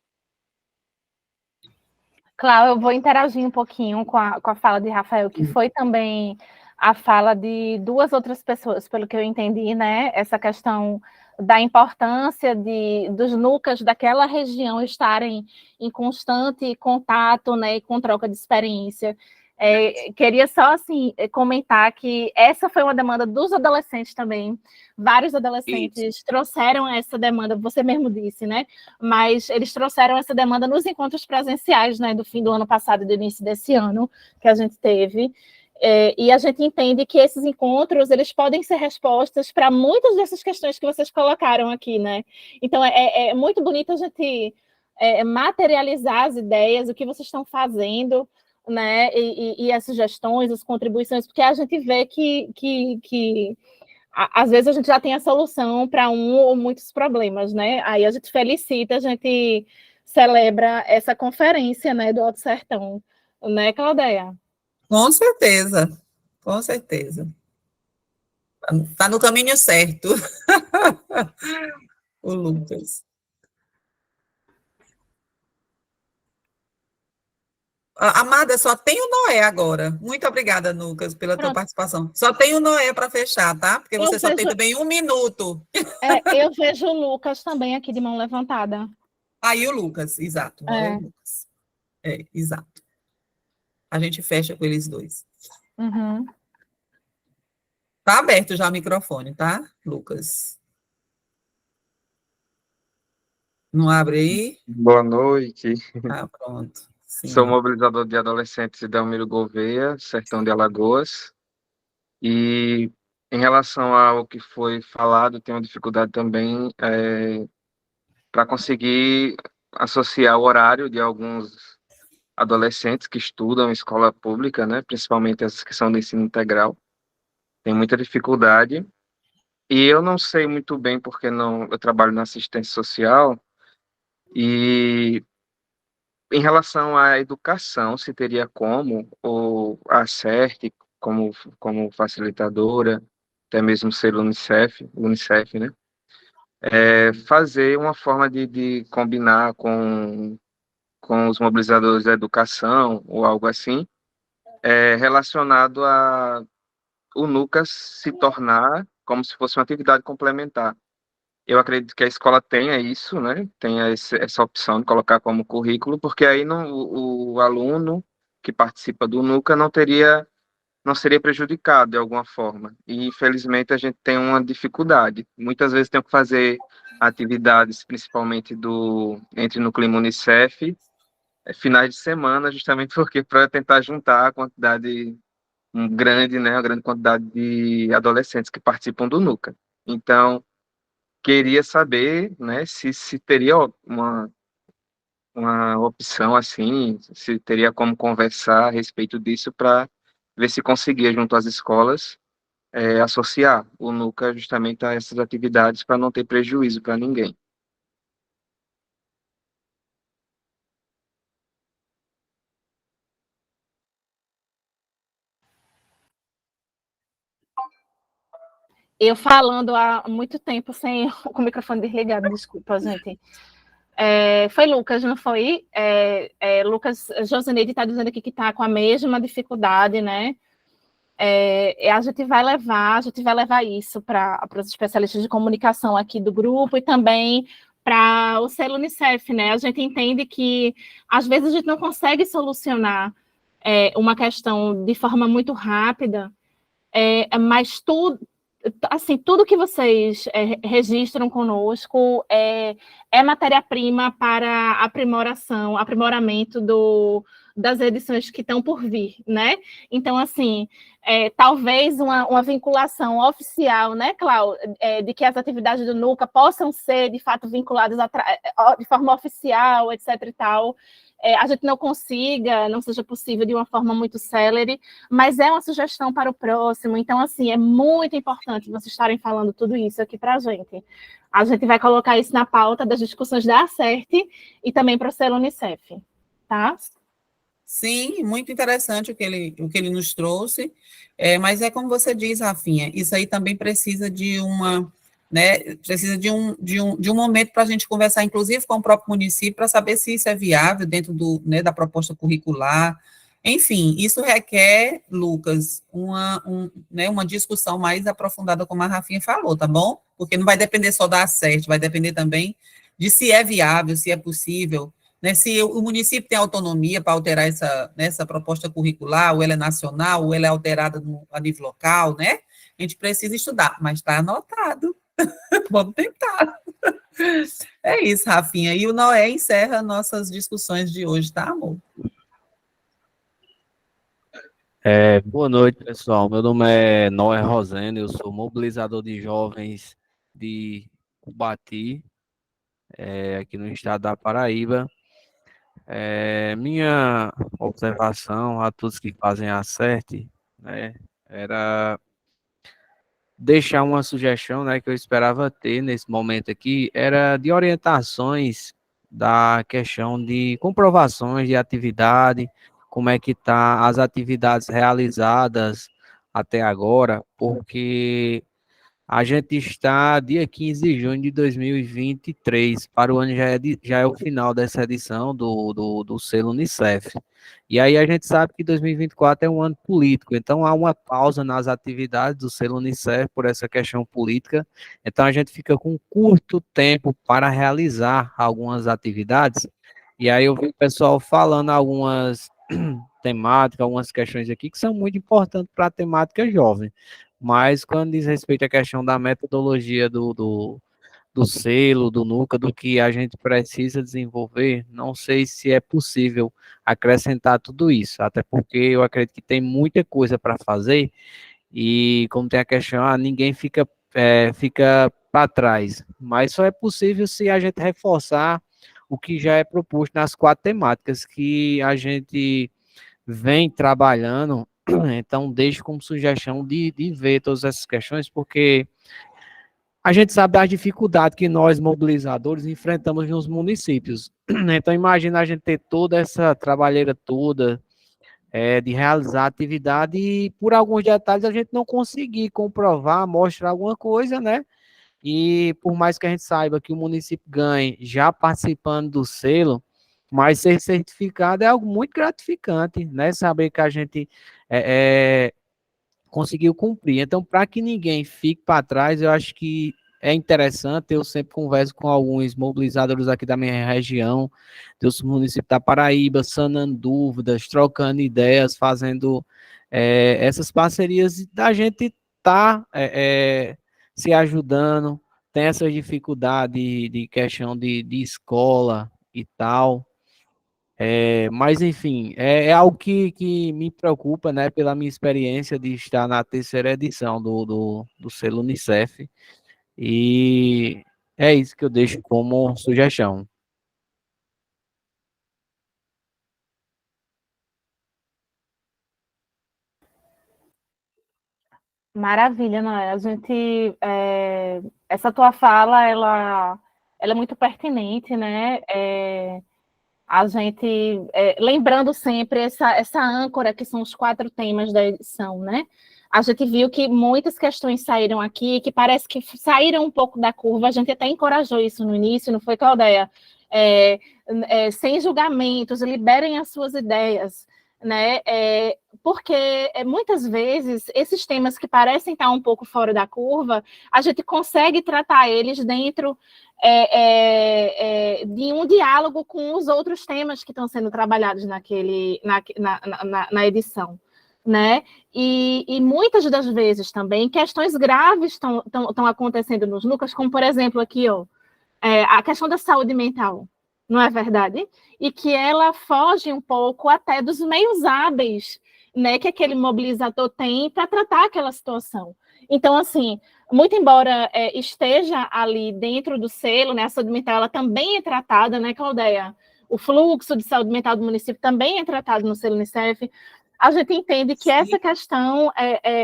Claro, eu vou interagir um pouquinho com a fala de Rafael, que foi também a fala de duas outras pessoas, pelo que eu entendi, né? Essa questão da importância dos NUCAs daquela região estarem em constante contato, né, e com troca de experiência. Queria só, assim, comentar que essa foi uma demanda dos adolescentes também. Vários adolescentes trouxeram essa demanda, você mesmo disse, né? Mas eles trouxeram essa demanda nos encontros presenciais, né, do fim do ano passado e do início desse ano, que a gente teve. E a gente entende que esses encontros, eles podem ser respostas para muitas dessas questões que vocês colocaram aqui, né? Então, é muito bonito a gente materializar as ideias, o que vocês estão fazendo, né? E as sugestões, as contribuições, porque a gente vê que às vezes a gente já tem a solução para um ou muitos problemas, né? Aí a gente felicita, a gente celebra essa conferência, né, do Alto Sertão, né, Claudeia? Com certeza, com certeza. Está no caminho certo, o Lucas. Amada, só tem o Noé agora. Muito obrigada, Lucas, pela tua Pronto. participação. Só tem o Noé para fechar, tá? Porque você só tem também 1 minuto. Eu vejo o Lucas também aqui de mão levantada. Aí o Lucas, exato. O Lucas. Exato. A gente fecha com eles dois. Uhum. Tá aberto já o microfone, tá, Lucas? Não abre aí? Boa noite. Ah, pronto. Sim. Sou mobilizador de adolescentes de Delmiro Gouveia, Sertão de Alagoas. E em relação ao que foi falado, tenho dificuldade também para conseguir associar o horário de alguns adolescentes que estudam em escola pública, né, principalmente as que são de ensino integral. Tem muita dificuldade. E eu não sei muito bem porque eu trabalho na assistência social e em relação à educação, se teria como, ou a CERT como facilitadora, até mesmo ser Unicef, né? Fazer uma forma de combinar com os mobilizadores da educação, ou algo assim, relacionado a o NUCAS se tornar como se fosse uma atividade complementar. Eu acredito que a escola tenha isso, né? Tenha essa opção de colocar como currículo, porque aí não, o aluno que participa do NUCA não seria prejudicado de alguma forma. E infelizmente a gente tem uma dificuldade. Muitas vezes tem que fazer atividades, principalmente entre no clima Unicef, finais de semana, justamente porque para tentar juntar a quantidade grande, né? A grande quantidade de adolescentes que participam do NUCA. Então queria saber, né, se teria uma opção assim, se teria como conversar a respeito disso para ver se conseguia, junto às escolas, associar o NUCA justamente a essas atividades para não ter prejuízo para ninguém. Eu falando há muito tempo sem com o microfone desligado, desculpa, gente. Foi Lucas, não foi? Lucas, Josineide está dizendo aqui que está com a mesma dificuldade, né? A gente vai levar isso para os especialistas de comunicação aqui do grupo e também para o selo Unicef, né? A gente entende que às vezes a gente não consegue solucionar uma questão de forma muito rápida, mas tudo que vocês registram conosco é matéria-prima para aprimoramento das edições que estão por vir, né? Então, assim, talvez uma vinculação oficial, né, Cláudia, de que as atividades do NUCA possam ser, de fato, vinculadas de forma oficial, etc. e tal, a gente não seja possível de uma forma muito célere, mas é uma sugestão para o próximo. Então, assim, é muito importante vocês estarem falando tudo isso aqui para a gente. A gente vai colocar isso na pauta das discussões da ACERT e também para o selo Unicef, tá? Sim, muito interessante o que ele nos trouxe, mas é como você diz, Rafinha, isso aí também precisa de precisa de um momento para a gente conversar, inclusive, com o próprio município, para saber se isso é viável dentro da proposta curricular. Enfim, isso requer, Lucas, uma discussão mais aprofundada, como a Rafinha falou, tá bom? Porque não vai depender só da ACERT, vai depender também de se é viável, se é possível, né, se o município tem autonomia para alterar essa proposta curricular, ou ela é nacional, ou ela é alterada a nível local, né? A gente precisa estudar, mas está anotado. Vamos tentar. É isso, Rafinha. E o Noé encerra nossas discussões de hoje, tá, amor? Boa noite, pessoal. Meu nome é Noé Rosendo, eu sou mobilizador de jovens de Cubati, aqui no estado da Paraíba. Minha observação a todos que fazem a CERT, né, era deixar uma sugestão, né, que eu esperava ter nesse momento aqui, era de orientações da questão de comprovações de atividade, como é que tá as atividades realizadas até agora, porque a gente está dia 15 de junho de 2023, para o ano já é o final dessa edição do selo Unicef. E aí a gente sabe que 2024 é um ano político, então há uma pausa nas atividades do selo Unicef por essa questão política, então a gente fica com curto tempo para realizar algumas atividades, e aí eu vi o pessoal falando algumas temáticas, algumas questões aqui que são muito importantes para a temática jovem. Mas quando diz respeito à questão da metodologia do selo, do NUCA, do que a gente precisa desenvolver, não sei se é possível acrescentar tudo isso, até porque eu acredito que tem muita coisa para fazer, e como tem a questão, ninguém fica para trás, mas só é possível se a gente reforçar o que já é proposto nas 4 temáticas que a gente vem trabalhando. Então, deixo como sugestão de ver todas essas questões, porque a gente sabe das dificuldades que nós, mobilizadores, enfrentamos nos municípios. Então, imagina a gente ter toda essa trabalheira toda de realizar atividade e, por alguns detalhes, a gente não conseguir comprovar, mostrar alguma coisa, né? E por mais que a gente saiba que o município ganhe já participando do selo, mas ser certificado é algo muito gratificante, né? Saber que a gente conseguiu cumprir. Então, para que ninguém fique para trás, eu acho que é interessante. Eu sempre converso com alguns mobilizadores aqui da minha região, dos municípios da Paraíba, sanando dúvidas, trocando ideias, fazendo essas parcerias da gente tá se ajudando. Tem essa dificuldade de questão de escola e tal. Mas, enfim, é algo que me preocupa, né, pela minha experiência de estar na terceira edição do selo Unicef, e é isso que eu deixo como sugestão. Maravilha, Noé. Essa tua fala, ela é muito pertinente, né? A gente, lembrando sempre essa âncora que são os 4 temas da edição, né? A gente viu que muitas questões saíram aqui, que parece que saíram um pouco da curva, a gente até encorajou isso no início, não foi, Claudeia? Sem julgamentos, liberem as suas ideias, né? Porque muitas vezes esses temas que parecem estar um pouco fora da curva, a gente consegue tratar eles dentro de um diálogo com os outros temas que estão sendo trabalhados na edição, né? E muitas das vezes também questões graves estão acontecendo nos núcleos, como por exemplo aqui, ó, a questão da saúde mental, não é verdade? E que ela foge um pouco até dos meios hábeis, né, que aquele mobilizador tem para tratar aquela situação. Então, assim, muito embora esteja ali dentro do selo, né, a saúde mental ela também é tratada, né, Claudeia? O fluxo de saúde mental do município também é tratado no selo Unicef. A gente entende que essa questão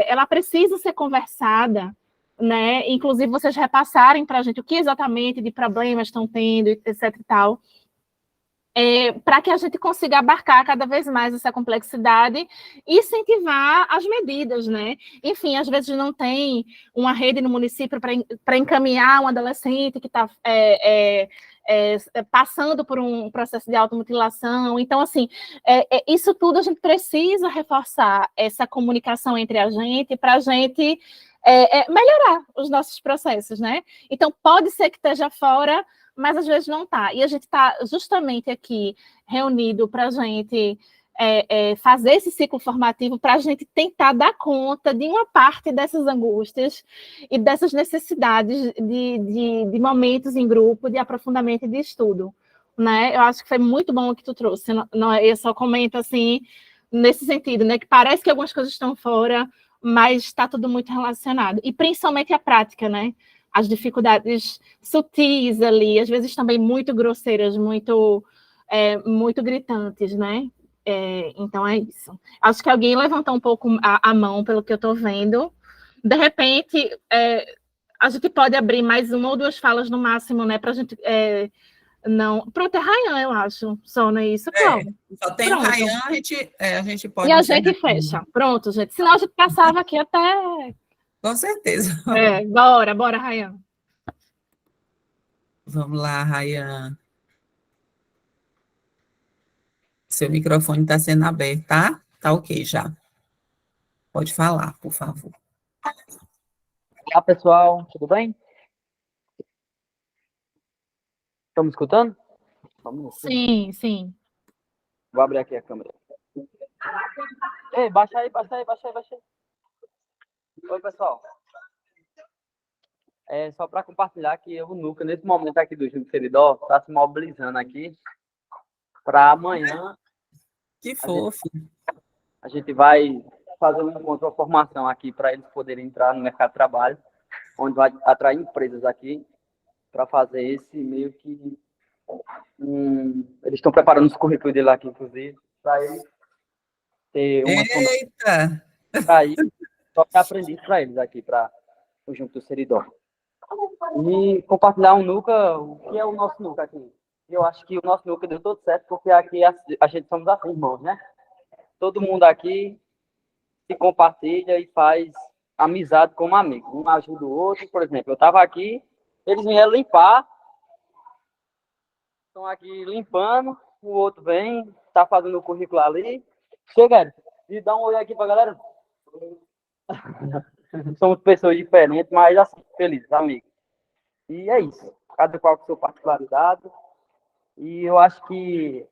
ela precisa ser conversada, né? Inclusive vocês repassarem para a gente o que exatamente de problemas estão tendo, etc e tal, para que a gente consiga abarcar cada vez mais essa complexidade e incentivar as medidas, né? Enfim, às vezes não tem uma rede no município para encaminhar um adolescente que está passando por um processo de automutilação. Então, assim, isso tudo a gente precisa reforçar essa comunicação entre a gente para a gente melhorar os nossos processos, né? Então, pode ser que esteja fora, mas às vezes não está. E a gente está justamente aqui reunido para a gente fazer esse ciclo formativo, para a gente tentar dar conta de uma parte dessas angústias e dessas necessidades de momentos em grupo, de aprofundamento e de estudo, né? Eu acho que foi muito bom o que tu trouxe. Eu só comento assim, nesse sentido, né? Que parece que algumas coisas estão fora, mas está tudo muito relacionado. E principalmente a prática, né? As dificuldades sutis ali, às vezes também muito grosseiras, muito gritantes, né? Então é isso. Acho que alguém levantou um pouco a mão, pelo que eu estou vendo. De repente, a gente pode abrir mais uma ou duas falas no máximo, né? Para a gente. Não. Pronto, é Rayan, eu acho. Só, não é isso, Cláudia? Só tem o Rayan, a gente pode. E a gente fecha. Pronto, gente. Senão a gente passava aqui até. Com certeza. Bora, Rayan. Vamos lá, Rayan. Seu microfone está sendo aberto, tá? Tá ok já. Pode falar, por favor. Olá, pessoal. Tudo bem? Estão me escutando? Sim. Vou abrir aqui a câmera. Ei, baixa aí. Oi, pessoal. Só para compartilhar que o Nuca, nesse momento aqui do Junto Seridó, está se mobilizando aqui para amanhã. Que fofo. A gente vai fazer um encontro, uma formação aqui para eles poderem entrar no mercado de trabalho, onde vai atrair empresas aqui para fazer esse meio que... eles estão preparando os currículos dele aqui, inclusive, para eles ter uma... Eita! Para ir, só que aprendi para eles aqui, para o Junto do Seridó. E compartilhar um Nuca, o que é o nosso Nuca aqui. Eu acho que o nosso Nuca deu todo certo, porque aqui a gente somos assim, irmãos, né? Todo mundo aqui se compartilha e faz amizade como amigo. Um ajuda o outro. Por exemplo, eu estava aqui, eles vieram limpar, estão aqui limpando, o outro vem, está fazendo o currículo ali. Chega, Eric, e dá um oi aqui para a galera. Somos pessoas diferentes, mas assim, felizes, amigos. E é isso. Cada qual com sua particularidade. E eu acho que,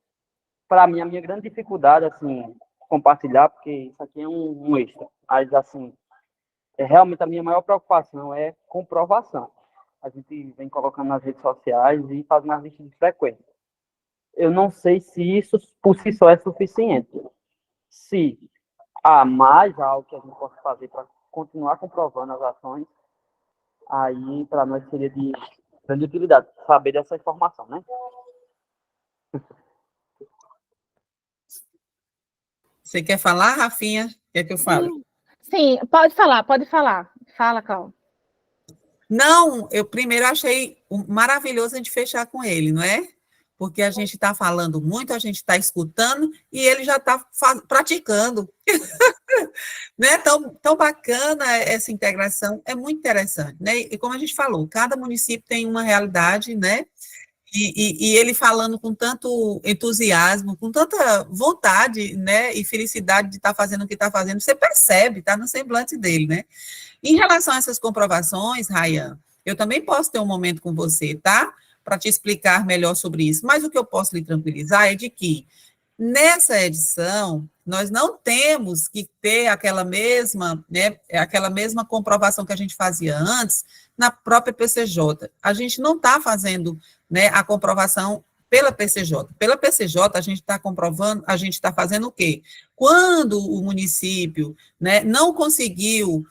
para mim, a minha grande dificuldade, assim, compartilhar, porque isso aqui é um extra. Mas, assim, realmente a minha maior preocupação é comprovação. A gente vem colocando nas redes sociais e fazendo as listas de frequência. Eu não sei se isso, por si só, é suficiente. Se há mais algo que a gente possa fazer para continuar comprovando as ações, aí para nós seria de grande utilidade saber dessa informação, né? Você quer falar, Rafinha? Quer que eu fale? Sim, pode falar. Fala, Cláudia. Não, eu primeiro achei maravilhoso a gente fechar com ele, não é? porque a gente está falando muito, a gente está escutando e ele já está praticando. Né? Tão bacana essa integração, é muito interessante, né? E como a gente falou, cada município tem uma realidade, né? E ele falando com tanto entusiasmo, com tanta vontade, né? E felicidade de estar fazendo o que está fazendo, você percebe, está no semblante dele, né? Em relação a essas comprovações, Rayan, eu também posso ter um momento com você, tá? Para te explicar melhor sobre isso. Mas o que eu posso lhe tranquilizar é de que nessa edição, nós não temos que ter aquela mesma, né, aquela mesma comprovação que a gente fazia antes na própria PCJ. A gente não está fazendo, né, a comprovação pela PCJ. Pela PCJ, a gente está comprovando, a gente está fazendo o quê? Quando o município, né, não conseguiu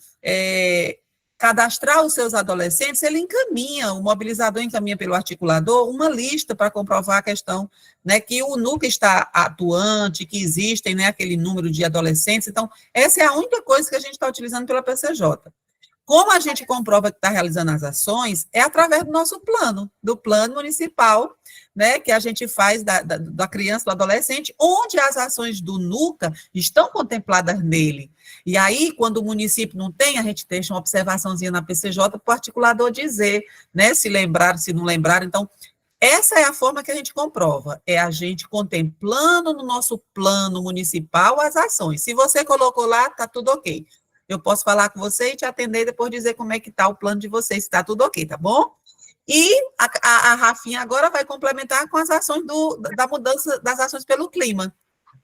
cadastrar os seus adolescentes, ele encaminha, o mobilizador encaminha pelo articulador uma lista para comprovar a questão, né, que o NUCA está atuante, que existem, né, aquele número de adolescentes. Então, essa é a única coisa que a gente está utilizando pela PCJ. Como a gente comprova que está realizando as ações, é através do nosso plano, do plano municipal, né, que a gente faz da criança, do adolescente, onde as ações do NUCA estão contempladas nele. E aí, quando o município não tem, a gente deixa uma observaçãozinha na PCJ para o articulador dizer, né, se lembrar, se não lembrar. Então, essa é a forma que a gente comprova, é a gente contemplando no nosso plano municipal as ações. Se você colocou lá, está tudo ok. Eu posso falar com você e te atender e depois dizer como é que está o plano de vocês, se está tudo ok, tá bom? E a Rafinha agora vai complementar com as ações da mudança das ações pelo clima,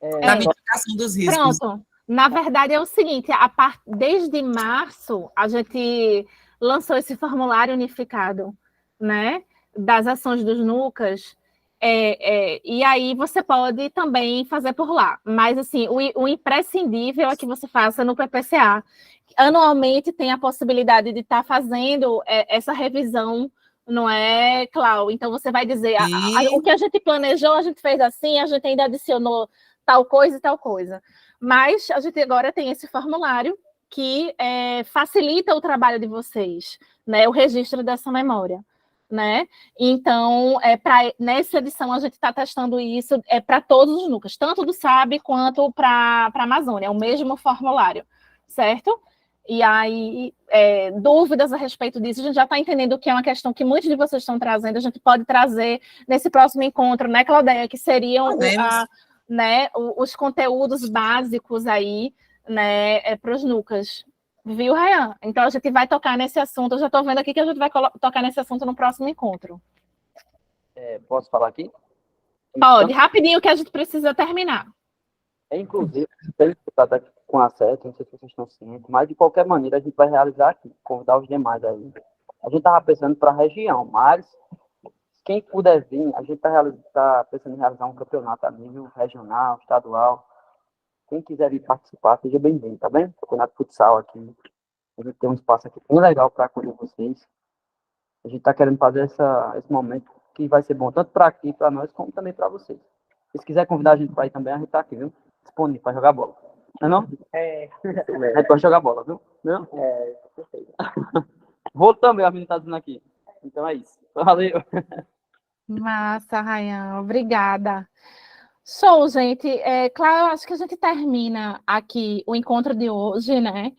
da mitigação dos riscos. Pronto. Na verdade, é o seguinte, desde março, a gente lançou esse formulário unificado, né, das ações dos NUCAs, e aí você pode também fazer por lá. Mas, assim, o imprescindível é que você faça no PPCA. Anualmente tem a possibilidade de estar fazendo essa revisão, não é, Clau? Então, você vai dizer, o que a gente planejou, a gente fez assim, a gente ainda adicionou tal coisa e tal coisa. Mas a gente agora tem esse formulário que facilita o trabalho de vocês, né? O registro dessa memória, né? Então, nessa edição, a gente está testando isso para todos os NUCAs, tanto do SAB quanto para a Amazônia, é o mesmo formulário, certo? E aí, dúvidas a respeito disso, a gente já está entendendo que é uma questão que muitos de vocês estão trazendo, a gente pode trazer nesse próximo encontro, né, Claudeia, que seriam né, os conteúdos básicos aí, né, para os NUCAs. Viu, Rayan? Então, a gente vai tocar nesse assunto. Eu já estou vendo aqui que a gente vai tocar nesse assunto no próximo encontro. Posso falar aqui? Pode, rapidinho, que a gente precisa terminar. Inclusive, tem disputado aqui com a SET, não sei se vocês estão cientes, mas, de qualquer maneira, a gente vai realizar aqui, convidar os demais aí. A gente estava pensando para a região, mas quem puder vir, a gente está pensando em realizar um campeonato a nível regional, estadual. Quem quiser vir participar, seja bem-vindo, tá bem? Campeonato de futsal aqui. A gente tem um espaço aqui bem legal para acolher vocês. A gente está querendo fazer esse momento que vai ser bom tanto para aqui, para nós, como também para vocês. Se quiser convidar a gente para ir também, a gente está aqui, viu? Disponível para jogar bola. Não é não? A gente pode jogar bola, viu? Não? Perfeito. Vou também, a menina está dizendo aqui. Então é isso. Valeu. Massa, Rayan. Obrigada. Show, gente. Claro, acho que a gente termina aqui o encontro de hoje, né?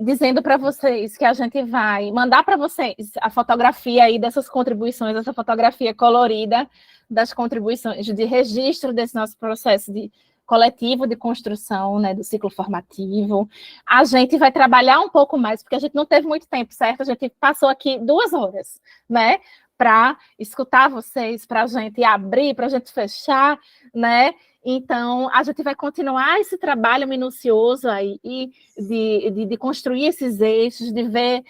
Dizendo para vocês que a gente vai mandar para vocês a fotografia aí dessas contribuições, essa fotografia colorida das contribuições de registro desse nosso processo coletivo de construção, né, do ciclo formativo. A gente vai trabalhar um pouco mais, porque a gente não teve muito tempo, certo? A gente passou aqui 2 horas, né? Para escutar vocês, para a gente abrir, para a gente fechar, né? Então, a gente vai continuar esse trabalho minucioso aí de construir esses eixos, de ver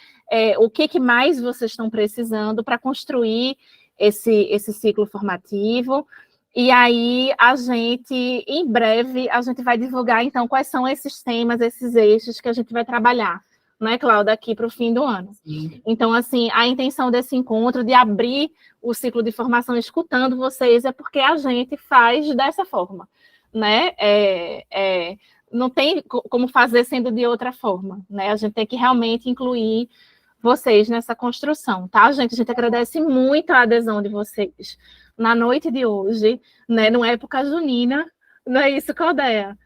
o que mais vocês estão precisando para construir esse ciclo formativo. E aí, em breve, a gente vai divulgar, então, quais são esses temas, esses eixos que a gente vai trabalhar, né, Cláudia, daqui para o fim do ano. Sim. Então, assim, a intenção desse encontro, de abrir o ciclo de formação escutando vocês, é porque a gente faz dessa forma, né? Não tem como fazer sendo de outra forma, né? A gente tem que realmente incluir vocês nessa construção, tá, gente? A gente agradece muito a adesão de vocês na noite de hoje, né, numa época junina, não é isso, Claudeia?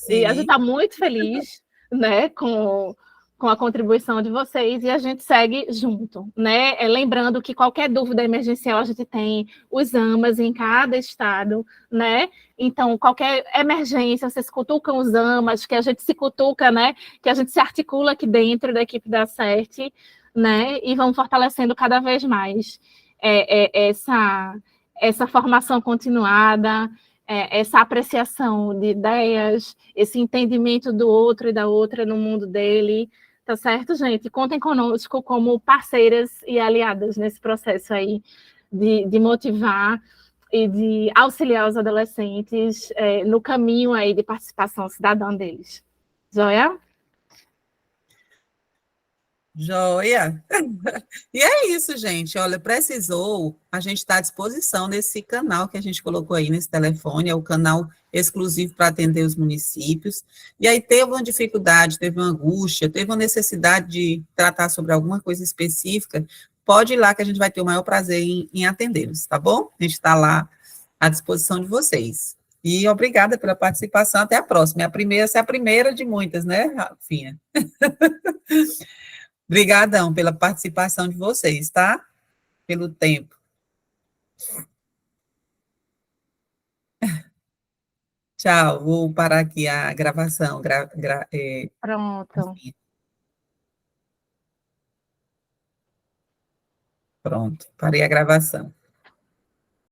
E a gente Sim. está muito feliz, né, com a contribuição de vocês, e a gente segue junto, né? Lembrando que qualquer dúvida emergencial, a gente tem os AMAs em cada estado, né? Então, qualquer emergência, vocês cutucam os AMAs, que a gente se cutuca, né? Que a gente se articula aqui dentro da equipe da CERT, né? E vamos fortalecendo cada vez mais essa formação continuada, essa apreciação de ideias, esse entendimento do outro e da outra no mundo dele, tá certo, gente? Contem conosco como parceiras e aliadas nesse processo aí de motivar e de auxiliar os adolescentes no caminho aí de participação cidadã deles. Joia? Joia! E é isso, gente. Olha, precisou, a gente está à disposição nesse canal que a gente colocou aí nesse telefone, é o canal exclusivo para atender os municípios. E aí teve uma dificuldade, teve uma angústia, teve uma necessidade de tratar sobre alguma coisa específica, pode ir lá que a gente vai ter o maior prazer em atendê-los, tá bom? A gente está lá à disposição de vocês. E obrigada pela participação, até a próxima. Essa é a primeira de muitas, né, Rafinha? Obrigadão pela participação de vocês, tá? Pelo tempo. Tchau, vou parar aqui a gravação. Pronto. Pronto, parei a gravação.